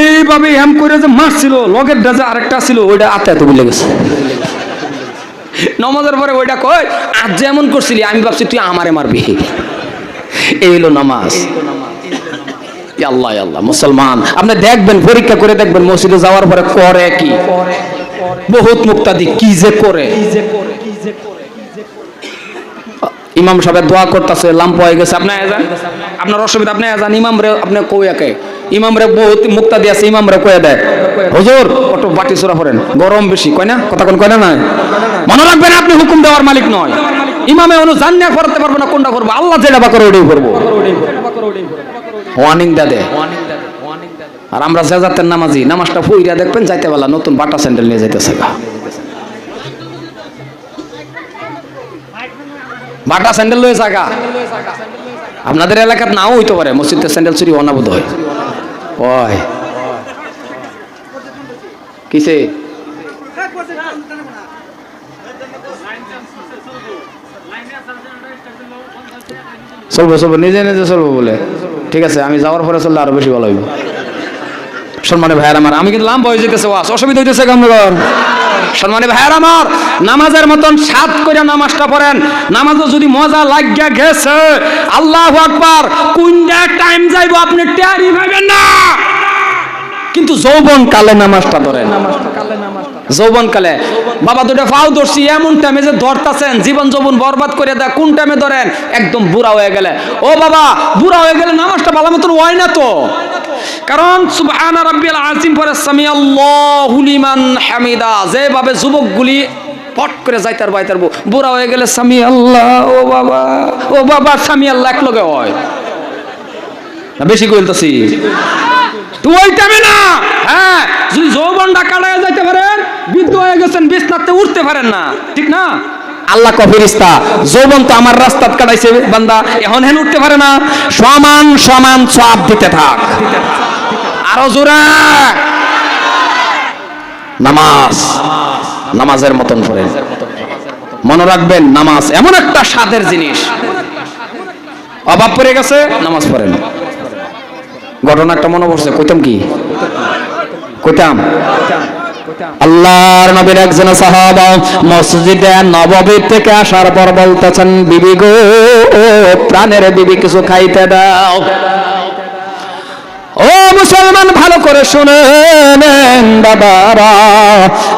Speaker 1: এইভাবে এম করে যে মারছিল লগের ডাজে আরেকটা ছিল ওইটা আতে এত বুঝলে গেছে। নামাজের পরে ওইটা কই আজ যেমন করছিলি আমি ভাবছি তুই আমারে মারবি, এই হলো নামাজ। আল্লাহ আল্লাহ মুসলমান আপনি দেখবেন পরীক্ষা করে দেখবেন মসজিদে যাওয়ার পরে করে কি, বহুত মুক্তাদি কি যে করে। ইমাম সাহেব দোয়া করতেছে লাম্প হয়ে গেছে, আপনি যান আপনার অসুবিধা, আপনি যান ইমাম রে আপনি কইয়াকে ইমাম রে বহুত মুক্তাদি আছে ইমাম রে কয়ে দেয় হুজুর কত বাটি চূড়া করেন গরম বেশি কয় না, কথা কোন কয় না না, মনে রাখবেন আপনি হুকুম দেওয়ার মালিক নয়, ইমামে অনু জান্না করতে পারবো না কোনটা করবো, আল্লাহ যেটা বা করে ওটাই করবো, ওয়ার্নিং দে। আর আমরা যে জাতের নামাজি নামাজটা ফুইরা দেখবেন যাইতে বেলা নতুন বাটা স্যান্ডেল নিয়ে যাইতেছে, বাটা স্যান্ডেল লয়ে জায়গা আপনাদের এলাকার নাও হইতে পারে, মসজিদের স্যান্ডেল চুরি অনাবোধ হয় ওই কিসে চলবো চলবো নিজে নিজে চলবো বলে, ঠিক আছে আমি যাওয়ার পরে চললে আরো বেশি ভালো হইব। সম্মানে ভাইয়ার আমার আমি কিন্তু লাম্বা হয়ে যেতেছে, অসুবিধা হইতেছে কামনগর। সম্মানে ভাইয়ার আমার নামাজের মতন সাত করে নামাজটা পড়েন, নামাজও যদি মজা লাগিয়া গেছে আল্লাহু আকবার কোনটা টাইম যাইবো আপনি টেরই পাবেন না, কিন্তু যৌবন কালে নামাজটা ধরেন, যৌবন কালে বাবা দুটো ফাও ধরছি এমন টাইমে যে ধরতাছেন জীবন যৌবন বরবাদ করে দেয়, কোন টাইমে ধরেন একদম বুড়া হয়ে গেলে, ও বাবা বুড়া হয়ে গেলে নামাজটা ভালো মতন হয় না তো, কারণ সুবহানা রাব্বিয়াল আযীম পরে সামিআল্লাহু লিমান হামিদা যেভাবে যুবকগুলি পট করে যাইতার বাইতার বুড়া হয়ে গেলে সামিআল্লাহ ও বাবা সামিআল্লাহ এক লগে হয় না, বেশি কইলতাছি তো ওই টাইমে না, হ্যাঁ যদি যৌবনটা কাটায় যাইতে পারেন বৃদ্ধ হয়ে গেছেন বিছনাতে উঠতে পারেন না, ঠিক না, আল্লাহ কফিরিস্তা যৌবন তো আমার রাস্তাত কাটাইছে বান্দা এখন হেন উঠতে পারে না, সমান সমান চাপ দিতে থাক আরো জোরে নামাজ, নামাজের মতন পড়েন, মনে রাখবেন নামাজ এমন একটা স্বাদের জিনিস, অভাব পড়ে গেছে নামাজ পড়েন। ঘটনা একটা মনে পড়ছে, কইতাম কি কইতাম আল্লাহর নবীর একজন সাহাবা মসজিদে নববী থেকে আসার পর বলতেছেন বিবি গো প্রাণের বিবি কিছু খাইতে দাও। ও মুসলমান ভালো করে শুনেন বাবারা,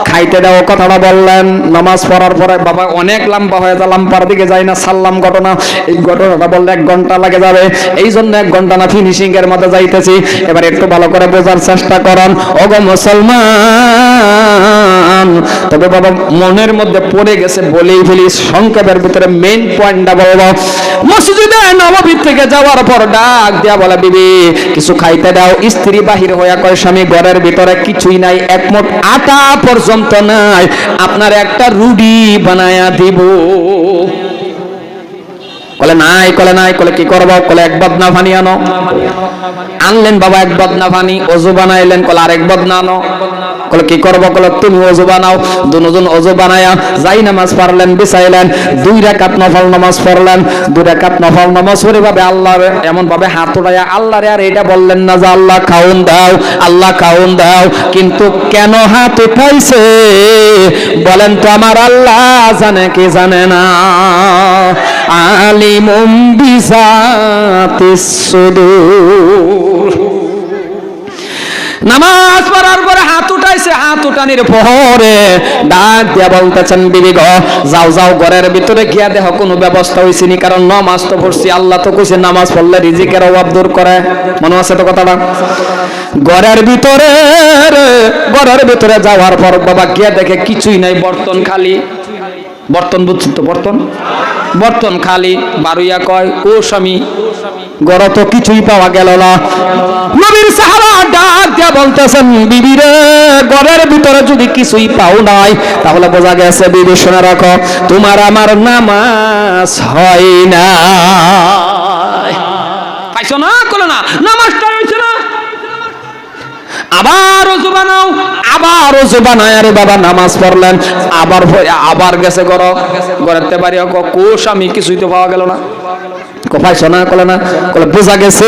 Speaker 1: খাইতে দাও কথাটা বললেন নামাজ পড়ার পরে বাবা অনেক লম্বা হয়ে যায়, লম্বার দিকে যায় না সাল্লাম ঘটনা, এই ঘটনাটা বললে 1 ঘন্টা লাগে যাবে, এই জন্য 1 ঘন্টা না ফিনিশিং এর মধ্যে যাইতেছি, এবার একটু ভালো করে বোঝার চেষ্টা করেন ওগো মুসলমান। তবে বাবা মনের মধ্যে পড়ে গেছে বলেই ফেলি, সংক্ষেপের ভিতরে মেইন পয়েন্টটা বলবো। মসজিদে নববী থেকে যাওয়ার পর ডাক দিয়া বলে বিবি কিছু খাইতে দাও। স্ত্রী বাহির হইয়া কয় স্বামী ঘরের ভিতরে কিছুই নাই, এক মুঠ আটা পর্যন্ত নাই, আপনার একটা রুটি বানায়া দিব। কলে নাই, কলে নাই, কলে কি করবো, কলে 1 বদনা পানি আনো। আনলেন বাবা 1 বদনা পানি, অজু বানাইলেন, কলে আরেক বদনা আনো। কলে কি করবো, কলে তুমি অজু বানাও। দুজন অজু বানায়া যাই নামাজ পড়লেন, বিছাইলেন, 2 রাকাত নফল নামাজ পড়লেন। 2 রাকাত নফল নামাজ পড়ে ভাবে আল্লাহর এমন ভাবে হাত উঠাইয়া আল্লাহরে আর এটা বললেন না যে আল্লাহ খাউন দাও, আল্লাহ খাউন দাও, কিন্তু কেন হাত উঠাইছে বলেন তো আমার আল্লাহ জানে কি জানে না? আলিমুম বিযাতিস সুদূর। নামাজ পড়ার পরে হাত উঠাইছে, হাত উঠানির পরে ডাক দিয়া বলতেছেন, বিবি গো যাও যাও ঘরের ভিতরে গিয়া দেহ কোনো ব্যবস্থা হইছে নি, কারণ নামাজ তো পড়ছি, আল্লাহ তো কইছে নামাজ পড়লে রিজিকের অভাব দূর করে। মনে আছে তো কথাটা? ঘরের ভিতরে যাওয়ার পর বাবা গিয়া দেখে কিছুই নাই, বর্তন খালি। বর্তন বুঝছেন তো? বর্তন খালি। বারুইয়া কয়, ও স্বামী ঘরে তো কিছুই পাওয়া গেল না। নবীর সাহাবা ডাক দিয়া বলতেছেন, বিবি রে ঘরের ভিতরে যদি কিছুই পাও নাই তাহলে বোঝা গেছে, বিবি শুনে রাখো, তোমার আমার নামাজ হয় না। পাইছো না? কলো না নামাজটা হইছে না। আবার ওযু বানাও, আবার ওযু বানায় আরে বাবা নামাজ পড়লেন, আবার গেছে ঘরেতে বাড়ি কো স্বামী কিছুই তো পাওয়া গেল না। পাইছো না? কলে না। কলে বোঝা গেছে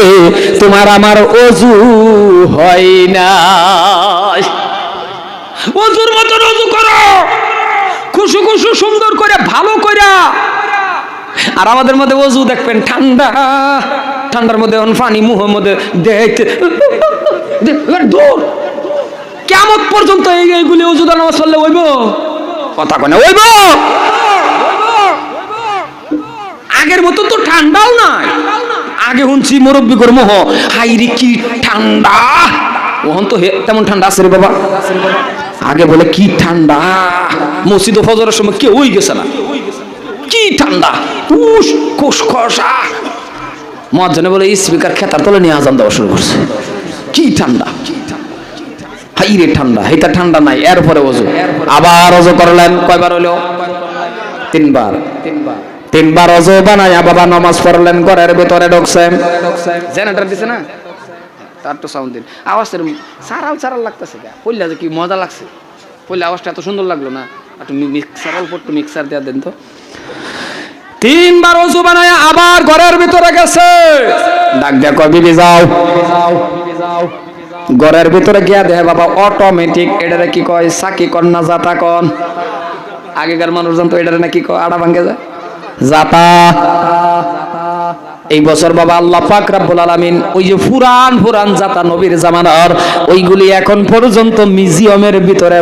Speaker 1: তোমার আমার ওযু হয় না। ওযুর মতন ওযু করো, খুশু খুশু সুন্দর করে ভালো কইরা। আর আমাদের মধ্যে ওযু দেখবেন ঠান্ডা, ঠান্ডার মধ্যে পানি মুহের মধ্যে দেখতে দূর। কিয়ামত পর্যন্ত এইগুলি ওযু দিয়ে নামাজ পড়লে হইব? কথা কয় না হইব? আগের মতো তো ঠান্ডাও নাই। আগে শুনছি মুরব্বী করে মোহ হাইরে কি ঠান্ডা, ওহন তো তেমন ঠান্ডা আছে রে বাবা। আগে বলে কি ঠান্ডা, মসজিদ ফজরের সময় কেউ হই গেছে না, কি ঠান্ডা, উস খুশখসা। মুয়াজ্জিন বলে স্পিকার খেতার তলে নিয়ে আজান দেওয়া শুরু করছে। কি ঠান্ডা, হাইরে ঠান্ডা। এটা ঠান্ডা নাই। এরপরে ওযু, আবার ওযু করলেন। কয়বার হলো? তিনবার ওযু বানায়া বাবা নামাজ পড়লেন, ঘরের ভিতরে ঢুকছেন। জেনারেটর দিছে না, তার তো সাউন্ড দিন। আওয়াজের সারাল লাগতেছে। পড়লে যে কি মজা লাগছে, পড়লে আওয়াজটা এত সুন্দর লাগলো না। একটু মিক্সার, অল্প একটু মিক্সার দেওয়া দেন তো। তিনবার ওযু বানায়া আবার ঘরের ভিতরে গেছে। ডাক দেয়া কয়, বিবি যাও। ঘরের ভিতরে গিয়া দেখে বাবা অটোমেটিক, এটারে কি কয় সাকি কন না জাতা কন? আগেকার মানুষজন তো এটারে নাকি আড়া ভাঙ্গে যায়, জাতা। এই বছর বাবা আল্লাহ পাক রব্বুল আলামিন ওই যে পুরান জাতা নবীর জামানার, ওইগুলি এখন পর্যন্ত মিউজিয়ামের ভিতরে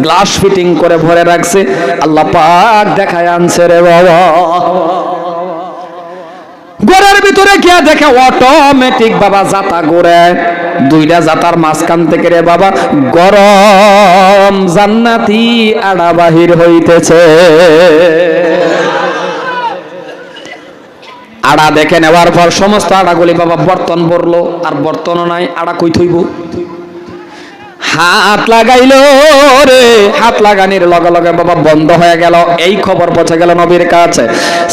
Speaker 1: গ্লাস ফিটিং করে ভরে রাখছে। আল্লাহ পাক দেখায় আনছে রে বাবা। ঘরের ভিতরে গিয়া দেখে অটোমেটিক বাবা জাতা ঘুরে। দুইটা জাতার মাঝখান থেকে রে বাবা গরম জান্নাতি আড়া বাহির হইতেছে। আড়া দেখে নেওয়ার পর সমস্ত আড়াগুলি বাবা বর্তন ভরলো, আর বর্তনও নাই, আড়া কই থইব? হাত লাগাইলো রে, হাত লাগানির লগে লগে বাবা বন্ধ হয়ে গেল। এই খবর পৌঁছে গেল নবীর কাছে।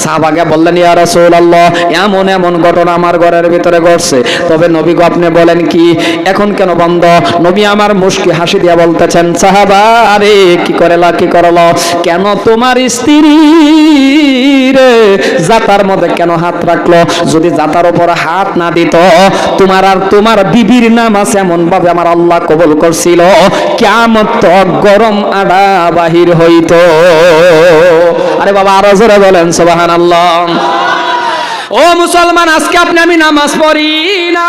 Speaker 1: সাহাবাকে বললেন, ইয়া রাসূলুল্লাহ, এমন এমন ঘটনা আমার ঘরের ভিতরে ঘটছে, তবে নবী গো আপনি বলেন কি এখন কেন বন্ধ? নবী আমার মুস্কি হাসি দিয়া বলতেছেন, সাহাবা আরে কি করলো কেন তোমার স্ত্রী রে জাতার মধ্যে কেন হাত রাখলো? যদি জাতার উপর হাত না দিত তোমার আর তোমার বিবির নামাজ এমন ভাবে আমার আল্লাহ কবুল করছিল, কিয়ামত গরম আড়া বাহির হইতো। আরে বাবা আরো জোরে বলেন সুবহানাল্লাহ। ও মুসলমান, আজকে আপনি আমি নামাজ পড়ি না।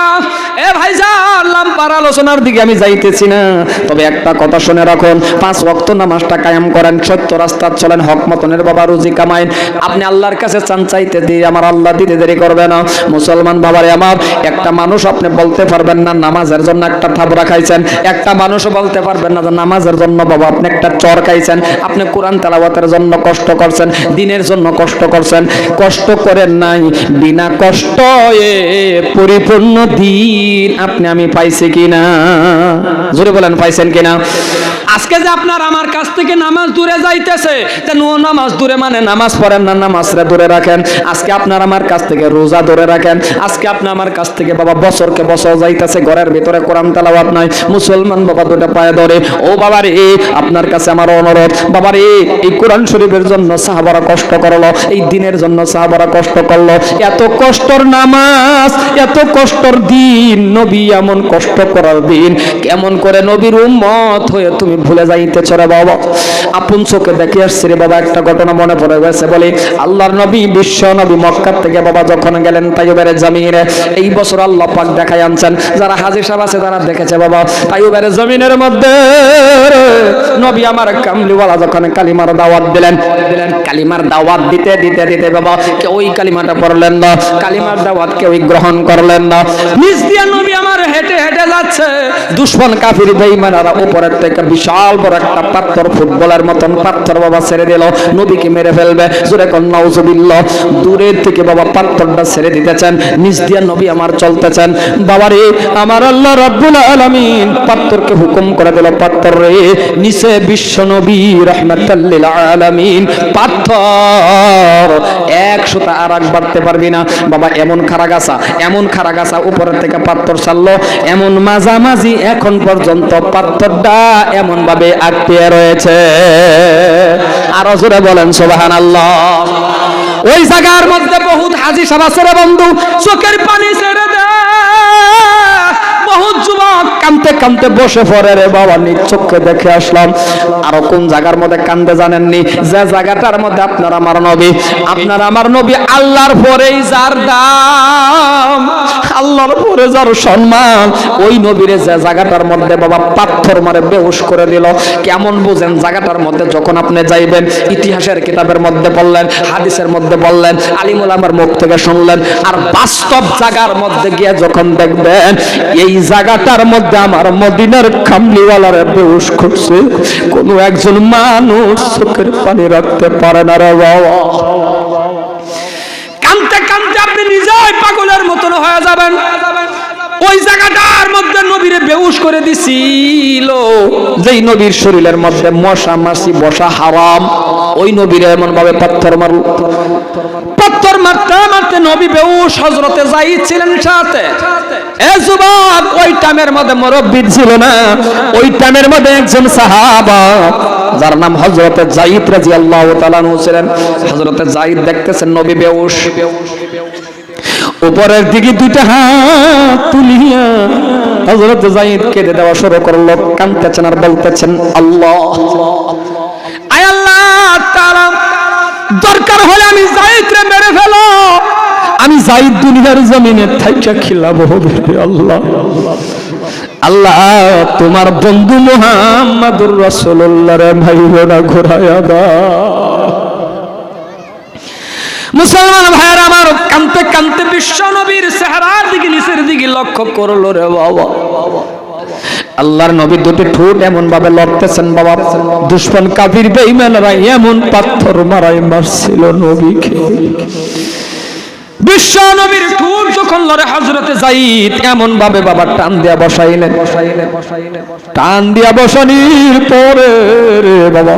Speaker 1: এ ভাইজান, লাম্পার আলোচনার দিকে আমি যাইতেছি না, তবে একটা কথা শুনে রাখুন, 5 ওয়াক্ত নামাজটা কায়েম করেন, সত্য রাস্তা চলেন, হক মতনের বাবা রুজি কামাইন। আপনি আল্লাহর কাছে চান, চাইতে দিয়ে আমার আল্লাহ দিতে দেরি করবে না। মুসলমান বাবারে আমার, একটা মানুষ আপনি বলতে পারবেন না নামাজের জন্য একটা থাবড়া খাইছেন, একটা মানুষও বলতে পারবেন না যে নামাজের জন্য বাবা আপনি একটা চর খাইছেন। আপনি কোরআন তেলাওয়াতের জন্য কষ্ট করছেন, দিনের জন্য কষ্ট করছেন, কষ্ট করেন নাই। বিনা কষ্ট পরিপূর্ণ দিন আপনি আমি পাইছি কিনা? জোরে বলেন পাইছেন কিনা? আজকে যে আপনার আমার কাছ থেকে নামাজ দূরে যাইতেছে, নামাজ দূরে মানে নামাজ পড়েন না, নামাজরে দূরে রাখেন। আজকে আপনার আমার কাছ থেকে রোজা দূরে রাখেন। আজকে আপনি আমার কাছ থেকে বাবা বছরকে বছর যাইতেছে, ঘরের ভিতরে কোরআন তেলাওয়াত নাই। মুসলমান বাবা দুটো পায়ে ধরে, ও বাবা রে আপনার কাছে আমার অনুরোধ, বাবা রে এই কোরআন শরীফের জন্য সাহাবারা কষ্ট করলো, এই দিনের জন্য সাহাবারা কষ্ট করলো। এত কষ্টর নামাজ, এত কষ্টর দিন দিন, নবী এমন কষ্ট করার দিন, কেমন করে নবীর উম্মত হয়ে তুমি ভুলে যাইতেছ রে বাবা। আপন চোখে দেখে আসছি রে বাবা, একটা ঘটনা মনে পড়ে গেছে। বলি আল্লাহর নবী, বিশ্ব নবী মক্কা থেকে বাবা যখন গেলেন তাইয়ুবের জমিনে, এই বছর আল্লাহ পাক দেখাই আনছেন, যারা হাজী সাহেব আছে তারা দেখেছে বাবা, তাইয়ুবের জমিনের মধ্যে নবী আমার কামলিওয়ালা যখন কালিমার দাওয়াত দিলেন, কালিমার দাওয়াত দিতে দিতে দিতে বাবা কেউই কালিমাটা পড়লেন না, কালিমার দাওয়াত কেউই গ্রহণ করলেন না। নিজ দিয়ে নবী আমার হেঁটে হেঁটে যাচ্ছে, দুশমন কাফির বেঈমানরা উপরের থেকে বিশাল বড় একটা পাথর, ফুটবলের মতন পাথর বাবা ছেড়ে দিল, নবীকে মেরে ফেলবে। জোরে কোন নাউজুবিল্লাহ। দূরের থেকে বাবা পাথরটা ছেড়ে দিতেছেন, নিজ দিয়ে নবী আমার চলতেছেন। বাবারে আমার আল্লাহ রাব্বুল আলামিন পাথরকে হুকুম করে দিল, পাথর রে নিচে বিশ্ব নবী রাহমাতাল লিল আলামিন, পাথর 100টা আর বাড়তে পারবি না বাবা। এমন খারাগাছা, এমন খারাগাছা উপরের থেকে পাথর ছাড়লো, এমন মাঝামাঝি এখন পর্যন্ত পাথরটা এমন ভাবে আটকে রয়েছে। আর জোরে বলেন সুবহানাল্লাহ। ওই জায়গার মধ্যে বহুত হাজী সাহেব আছে রে বন্ধু, চোখের পানি ছেড়ে দে, বহুত যুবক কাঁদতে কাঁদতে বসে পড়ে রে বাবা। নিজ চোখে দেখে আসলাম। আরো কোন জায়গার মধ্যে কান্দে জানেননি? যে জায়গাটার মধ্যে আপনার আমার নবী, আপনার আমার নবী আল্লাহর পরেই যার দাম, আল্লাহর পরে যার সম্মান, ওই নবীরে যে জায়গাটার মধ্যে বাবা পাথর মারে বেহুশ করে দিল। কেমন বুঝেন জায়গাটার মধ্যে যখন আপনি যাইবেন, ইতিহাসের কিতাবের মধ্যে পড়লেন, হাদিসের মধ্যে বললেন, আলিম ওলামার মুখ থেকে শুনলেন, আর বাস্তব জায়গার মধ্যে গিয়ে যখন দেখবেন এই জায়গাটার মধ্যে আমার মদিনার কামলিওয়ালারে বেহুশ করছে, কোনো একজন মানুষ চোখের পানি রাখতে পারে না রে বাবা। কাঁদতে কাঁদতে আপনি নিজেই পাগলের মতন হয়ে যাবেন। ওই জায়গাটার মধ্যে নবীরে বেহুশ করে দিছিল, যেই নবীর শরীরের মধ্যে মশা মাছি বসা হারাম, ওই নবীরে এমন ভাবে পাথর মারল। পাথর মারতে মারতে নবী বেহুশ। হযরতে যায়েদ ছিলেন সাথে। এ যুবক, ওই টাইমের মধ্যে মুরব্বি ছিল না, ওই টাইমের মধ্যে একজন সাহাবা যার নাম হযরতে যায়েদ রাদিয়াল্লাহু তাআলা আনহু ছিলেন। হযরতে যায়েদ দেখতেছেন নবী বেহুশ, উপরের দিকে দুইটা হাত তুলিয়া হযরতে যায়েদ কেঁদে দেওয়া শুরু করলো, কাঁদতেছেন আর বলতেছেন, আল্লাহ, আয় আল্লাহ তাআলা, দরকার হলে আমি যায়েদরে মেরে ফেলো, আমি যায়েদ দুনিয়ার জমিনে থাইকা খিলাবো আল্লাহ। আল্লাহ, তোমার বন্ধু মুহাম্মদুর রাসূলুল্লাহর ভাইরা ঘোরায়া দাও। মুসলমান ভাইয়ের আমার, কাঁদতে কাঁদতে বিশ্ব নবীর চেহারার দিকে নিচের দিকে লক্ষ্য করলো রে বাবা। আল্লাহর নবী দুটি ঠোঁট এমন ভাবে লড়তেছেন বাবা, দুশমন কাফির বেঈমানরা এমন পাথর মারাই মারছিল নবীকে। বিশ্ব নবীর ঠোঁট যখন লড়ে, হযরতে যায়েদ এমন ভাবে বাবা টান দিয়া বসাইলেন। টান দিয়া বসানির পরে রে বাবা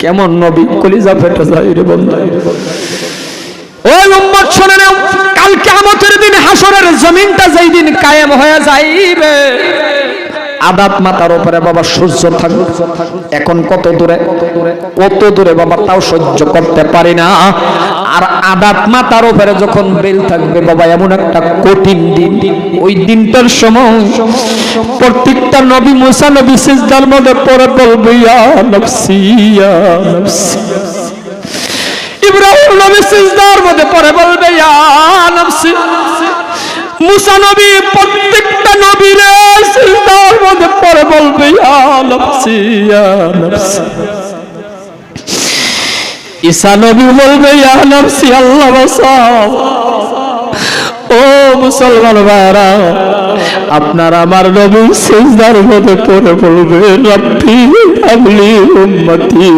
Speaker 1: কেমন নবী কলিজা ফেটে যায় রে বন্ধু। ওই উম্মত শুনে নাও, কাল কিয়ামতের দিন হাসরের জমিনটা যেই দিন কায়েম হয়ে যাইবে, আদাত মাথার উপরে বাবা সূর্য থাকবে। এখন কত দূরে, কত দূরে বাবা তাও সহ্য করতে পারি না। আর আদাত মাথার উপরে যখন বেল থাকবে বাবা, এমন একটা কঠিন দিন, ওই দিনটার সময় প্রত্যেকটা নবী, মুসা নবী সিজদার মধ্যে পড়ে বলবে, ইয়া নফসি ইয়া নফসি। ইব্রাহিম নবী সিজদার মধ্যে পড়ে বলবে, ইয়া নফসি। মুসা নবী প্রত্যেকটা নবীরে সিজদার মধ্যে পড়ে বলবে, ইয়া নফসি ইয়া নফসি। ঈসা নবী বলবে, ইয়া নফসি, আল্লাহ বাঁচাও। ও মুসলমান ভাইরা, আপনার আমার নবী সিজদার মধ্যে পড়ে বলবে, রব্বি হাবলি উম্মতি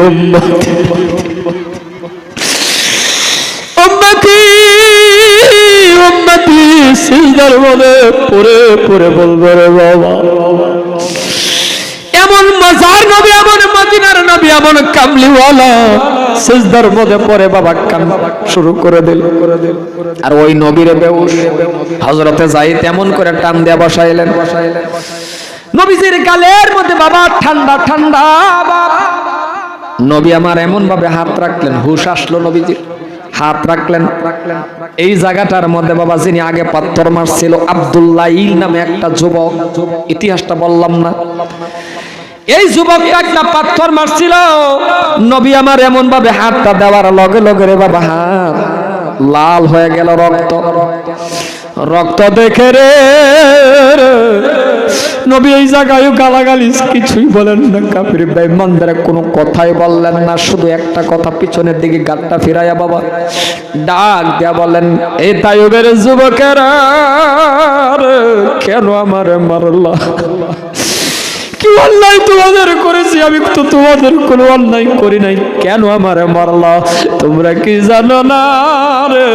Speaker 1: উম্মতি উম্মতি উম্মতি। সিজদার মধ্যে পড়ে পড়ে বলবে রে বাবা। এমন মজার নবী, এমন মদিনার নবী, এমন কামলিওয়ালা সিজদার মধ্যে পড়ে বাবা কান্না শুরু করে দিল। আর ওই নবীরে বেহুশ হযরতে যায়েদ এমন করে টান দিয়ে বসাইলেন। নবীজির গালের মধ্যে বাবা ঠান্ডা ঠান্ডা। নবী আমার এমন ভাবে হাত রাখলেন, হুশ আসলো নবীজির। হাত রাখলেন। এই জায়গাটার মধ্যে বাবা যিনি আগে পাথর মারছিল আব্দুল্লাহ ইল নামে একটা যুবক, ইতিহাসটা বললাম না, এই যুবকটা একটা পাথর মারছিল। নবী আমার এমন ভাবে হাতটা দেওয়ার লগে লগে রে বাবা হাত লাল হয়ে গেল, রক্ত রক্ত দেখে রে নবী এই জায়গায় গালাগালি কিছুই বলেন না, কাফির বেঈমানদের কোনো কথাই বললেন না, শুধু একটা কথা পিছনের দিকে গাটটা ফিরাইয়া বাবা ডাক দিয়া বলেন, এই তাইয়ুবের যুবকেরা কেন আমারে মারলা? কি অন্যায় তোমাদের করেছি? আমি তো তোমাদের কোনো অন্যায় করি নাই, কেন আমারে মারলা? তোমরা কি জানো না রে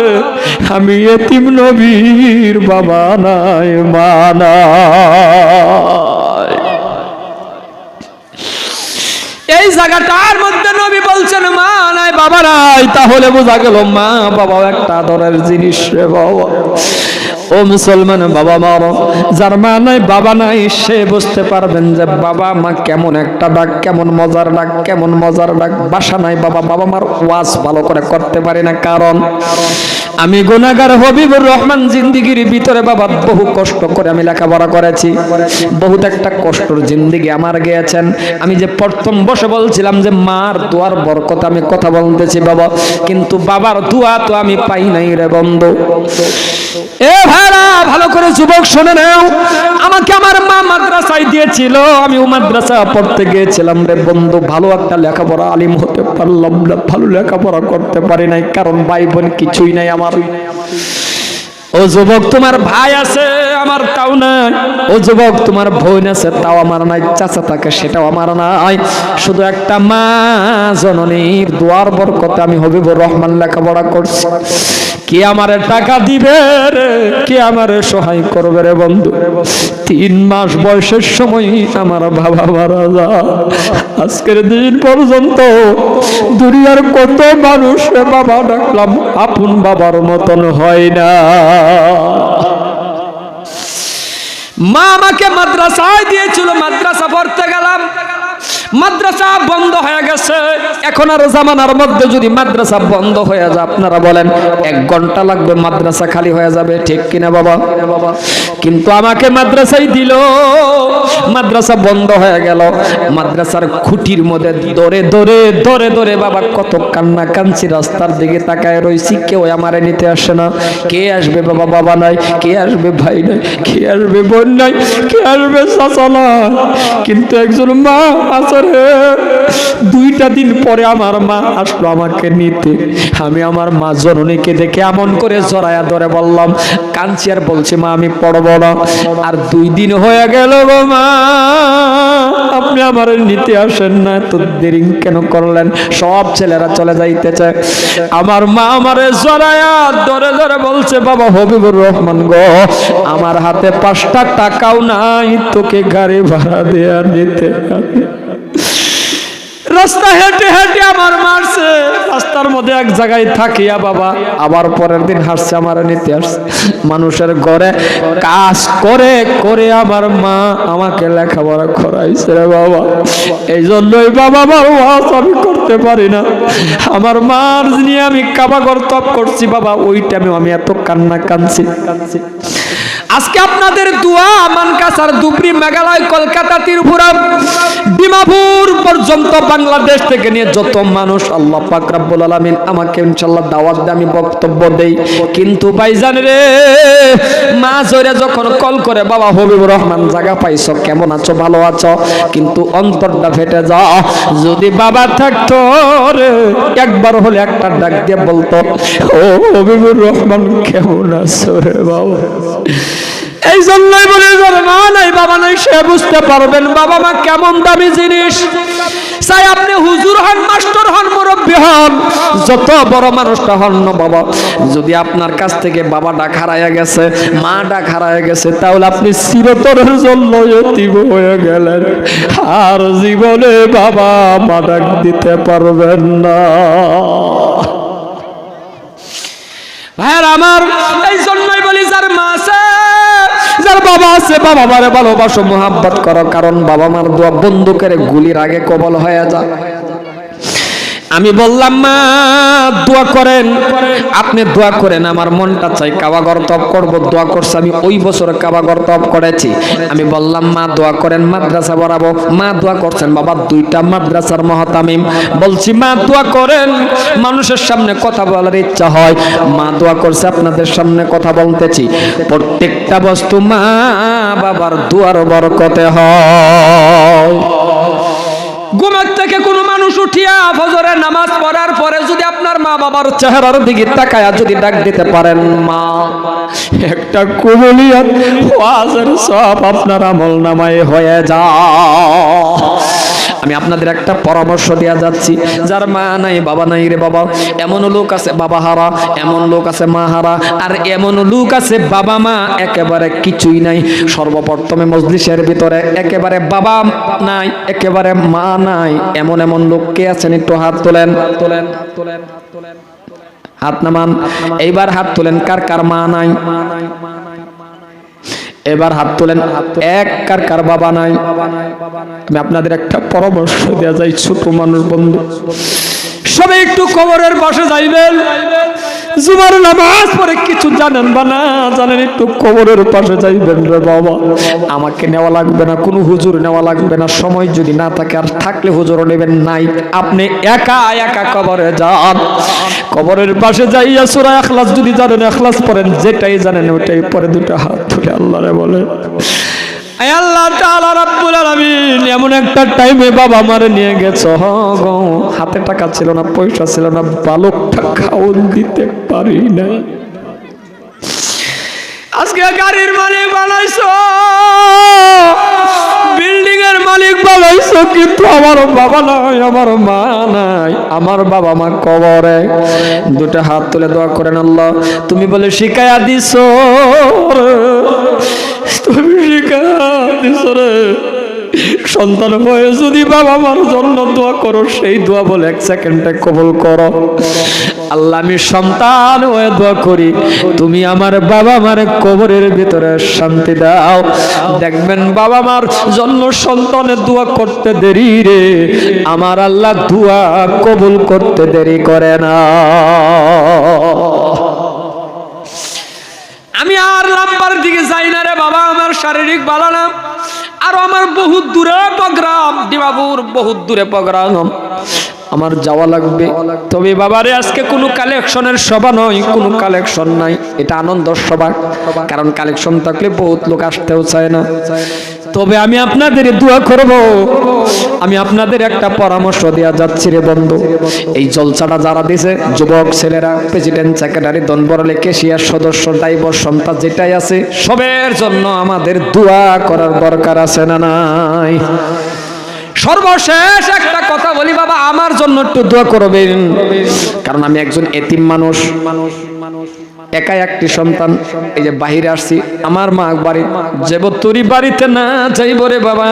Speaker 1: আমি এতিম নবীর বাবা নাই মা নাই। এই জায়গাটার মধ্যে নবী বলছেন মা নাই বাবা নাই, তাহলে বোঝা গেল মা বাবাও একটা আদরের জিনিস রে বাবা। ও মুসলমান বাবা মারো, যার মা নাই বাবা নাই সে বুঝতে পারবেন যে বাবা মা কেমন একটা ডাক, কেমন মজার ডাক, কেমন মজার ডাক। বাসা নাই বাবা, বাবা মার ওয়াজ ভালো করে করতে পারি না, কারণ আমি গুনাহগার হবিবুর রহমান জিন্দিগির ভিতরে বাবা বহু কষ্ট করে আমি লেখাপড়া করেছি, বহুত একটা কষ্টর জিন্দিগি আমার গিয়েছেন। আমি যে প্রথম বসে বলছিলাম যে মার দোয়ার বরকত আমি কথা বলতেছি বাবা, কিন্তু বাবার দোয়া তো আমি পাই নাই রে বন্ধু। এ ভাইরা ভালো করে যুবক শুনে নাও, আমাকে আমার মা মাদ্রাসায় দিয়েছিল, আমি ও মাদ্রাসা পড়তে গিয়েছিলাম রে বন্ধু, ভালো একটা লেখাপড়া আলিম হতে পারলাম না, ভালো লেখাপড়া করতে পারি নাই, কারণ ভাই বোন কিছুই নাই আমার। ও যুবক তোমার ভাই আছে আমার তাও নাই, ও যুবক তোমার বোন আছে তাও আমার নাই, চাচা থাকে সেটাও আমার নাই, শুধু একটা মা জননীর দোয়ার বরকতে আমি হবিবুর রহমান লেখাপড়া করছি। কে আমারে টাকা দিবে রে, কে আমারে সহায় করবে রে বন্ধু? 3 মাস বয়সের সময় আমার বাবা মারা যায়। আজকের দিন পর্যন্ত দুনিয়ার কত মানুষ বাবা ডাকলাম, আপন বাবার মতন হয় না। মা আমাকে মাদ্রাসায় দিয়েছিল, মাদ্রাসা পড়তে গেলাম, মাদ্রাসা বন্ধ হয়ে গেছে। এখন আর জামানার মধ্যে যদি মাদ্রাসা বন্ধ হয়ে যায়, আপনারা বলেন 1 ঘন্টা লাগবে মাদ্রাসা খালি হয়ে যাবে, ঠিক কিনা বাবা? কিন্তু আমাকে মাদ্রাসায় দিল, মাদ্রাসা বন্ধ হয়ে গেল। মাদ্রাসার খুঁটির মধ্যে দরে দরে দরে দরে বাবা কত কান্না কাঁদছি, রাস্তার দিকে তাকায় রইছি, কেউ আমারে নিতে আসে না। কে আসবে বাবা? বাবা নাই, কে আসবে ভাই নাই, কে আসবে বোন নাই, কে আসবে চাচা নাই, কিন্তু একজন মা আছে রে। 2টা দিন পরে আমার মা আসলো আমাকে নিতে, আমি আমার মা জননীকে দেখে এমন করে জড়ায়া ধরে বললাম, কাঁদছি আর বলছি মা আমি পড়ব না। আর 2 দিন হয়ে গেল গো মা, আপনি আমার নিতে আসেন না, তো দেরি কেন করলেন? সব ছেলেরা চলে যাইতেছে, আমার মা আমারে জড়ায়া ধরে ধরে বলছে, বাবা হবিবুর রহমান গো, আমার হাতে 5টা টাকাও নাই তোকে গাড়ি ভাড়া দেয়া নিতে। রাস্তা হেঁটে হেঁটে আমার মারছে, রাস্তার মধ্যে এক জায়গায় থাকিয়া বাবা আবার পরের দিন হাসছে আমার নিতে আসছে। মানুষের ঘরে কাজ করে করে আমার মা আমাকে লেখাপড়া করাইছে রে বাবা। এই জন্যই বাবা আমার ওয়াজ আমি করতে পারি না, আমার মার নিয়ে আমি কাবাগর তপ করছি বাবা, ওই টাইমে আমি এত কান্না কাঁদছি। আজকে আপনাদের দোয়া মানকাসার, ধুবড়ী, মেঘালয়, কলকাতা, ত্রিপুরা, ডিমাপুর পর্যন্ত বাংলাদেশ থেকে নিয়ে যত মানুষ আল্লাহ পাক রব্বুল আলামিন আমাকে ইনশাআল্লাহ দাওয়াত দিয়ে আমি বক্তব্য দেই। কিন্তু ভাইজান রে, মা জোরে যখন কল করে, বাবা হবিবুর রহমান জায়গা পাইছো, কেমন আছো, ভালো আছো, কিন্তু অন্তরটা ফেটে যা। যদি বাবা থাকতো রে, একবার হলে একটা ডাক দিয়ে বলতো, ও হবিবুর রহমান কেমন আছো রে বাবা। এই জন্যই বলে মা নাই বাবা নাই, সে বুঝতে পারবেন বাবা মা কেমন দামি জিনিস। চাই আপনি হুজুর হন, মাস্টার হন, মুরব্বী হন, যত বড় মানুষটা হন না বাবা, যদি আপনার কাছ থেকে বাবা ডাক হারাইয়া গেছে, মা ডাক হারাইয়া গেছে, তাহলে আপনি চিরতরের জন্য এতিম হয়ে গেলেন, আর জীবনে বাবা মা ডাক দিতে পারবেন না। ভাইয়ার আমার, এই জন্যই বলি যার মা আছে, যার বাবা আছে, বাবা মারে ভালোবাসো, মোহাব্বত করো, কারণ বাবা মার দোয়া বন্দুকের গুলির আগে কবল হয়ে যায়। আমি বললাম মা দোয়া করেন, আপনি দোয়া করেন, আমার মনটা চাই কাবাগর তপ করব। দোয়া করছে, আমি ওই বছর কাবাগর তপ করেছি। আমি বললাম মা দোয়া করেন, মাদ্রাসা বাড়াবো। মা দোয়া করছেন, বাবা 2টা মাদ্রাসার মহতামিম। বলছি মা দোয়া করেন, মানুষের সামনে কথা বলার ইচ্ছা হয়। মা দোয়া করছে, আপনাদের সামনে কথা বলতেছি। প্রত্যেকটা বস্তু মা বাবার দোয়ার বরকতে হয়। ঘুমের থেকে কোনো মানুষ উঠিয়া ফজরের নামাজ পড়ার পরে যদি আপনার মা বাবার চেহারার দিকে তাকায়া যদি ডাক দিতে পারেন মা, একটা কবুলিয়াত ওয়াজের সব আপনার আমলনামায় হয়ে যায়। আমি আপনাদের একটা পরামর্শ দেয়া যাচ্ছি, যার মা নাই বাবা নাই রে বাবা, এমন লোক আছে বাবা হারা, এমন লোক আছে মা হারা, আর এমন লোক আছে বাবা মা একেবারে কিছুই নাই। সর্বপ্রথমে মজলিসের ভিতরে একেবারে বাবা নাই, একেবারে মা নাই, এমন এমন লোক কে আছেন? একটু হাত তোলেন, তোলেন, তোলেন, তোলেন, হাত নামান। এইবার হাত তোলেন কার কার মা নাই। এবার হাত তোলেন এক কার কার বাবা নাই। আমি আপনাদের একটা পরামর্শ দেয়া যাই, ছোট মানুষ বন্ধু, সবাই একটু কবরের পাশে যাইবেন। জুমার নামাজ পড়ে কিছু জানেন বা না জানেন, একটু কবরের পাশে যাইবেন রে বাবা। আমাকে নেওয়া লাগবে না, কোনো হুজুর নেওয়া লাগবে না। সময় যদি না থাকে, আর থাকলে হুজুরও নেবেন নাই, আপনি একা একা কবরে যান। কবরের পাশে যাইয়া সূরা ইখলাস যদি জানেন ইখলাস পড়েন, যেটাই জানেন ওটাই পরে 2টা হাত তুলে আল্লাহরে বলে, আয় আল্লাহ তাআলা রাব্বুল আলামিন, এমন একটা টাইমে বাবা মারে নিয়ে গেছো গো, হাতে টাকা ছিল না, পয়সা ছিল না, বালকটা খাওন দিতে পারি না। আজকে গাড়ির মালিক বানাইছো, বিল্ডিং এর মালিক বানাইছো, কিন্তু আমার বাবা নাই, আমার মা নাই, আমার বাবা মা কবরে। 2টা হাত তুলে দোয়া করেন, আল্লাহ তুমি বলে শিখায়া দিছো, তুমি শিখায়া দিছো রে। সন্তান হয়ে যদি বাবা মার জন্য দোয়া করো, সেই দোয়া বলে 1 সেকেন্ডে কবুল করো। আল্লাহ আমি সন্তান হয়ে দোয়া করি, তুমি আমার বাবা মার কবরের ভিতরে শান্তি দাও। দেখবেন বাবা মার জন্য সন্তানের দোয়া করতে দেরি রে, আমার আল্লাহ দোয়া কবুল করতে দেরি করে না। আমি আর লম্বার দিকে যাই না রে বাবা, আমার শারীরিক ভালো না, আর আমার বহুত দূরে প্রোগ্রাম, ডিমাপুর বহুত দূরে প্রোগ্রাম, আমার যাওয়া লাগবে। তবে বাবারে আজকে কোনো কালেকশনের সভা নয়, কোনো কালেকশন নাই, এটা আনন্দের সভা। কারণ কালেকশন থাকলে বহুত লোক আসতেও চায় না। তবে আমি আপনাদের দোয়া করব, আমি আপনাদের একটা পরামর্শ দেয়া যাচ্ছি রে বন্ধু। এই জলসাটা যারা দিছে, যুবক ছেলেরা, প্রেসিডেন্ট, সেক্রেটারি, দনবরলে, কেশিয়ার সদস্য, ড্রাইভার, সন্তান যেটাই আছে, সবের জন্য আমাদের দোয়া করার দরকার আছে না নাই? সর্বশেষ একটা কথা বলি বাবা, আমার জন্য একটু দোয়া করবেন, কারণ আমি একজন এতিম মানুষ, একাই একটি সন্তান। এই যে বাহিরে আসছি, আমার মা বাড়ি যাব, তোরই বাড়িতে না যাইব রে বাবা।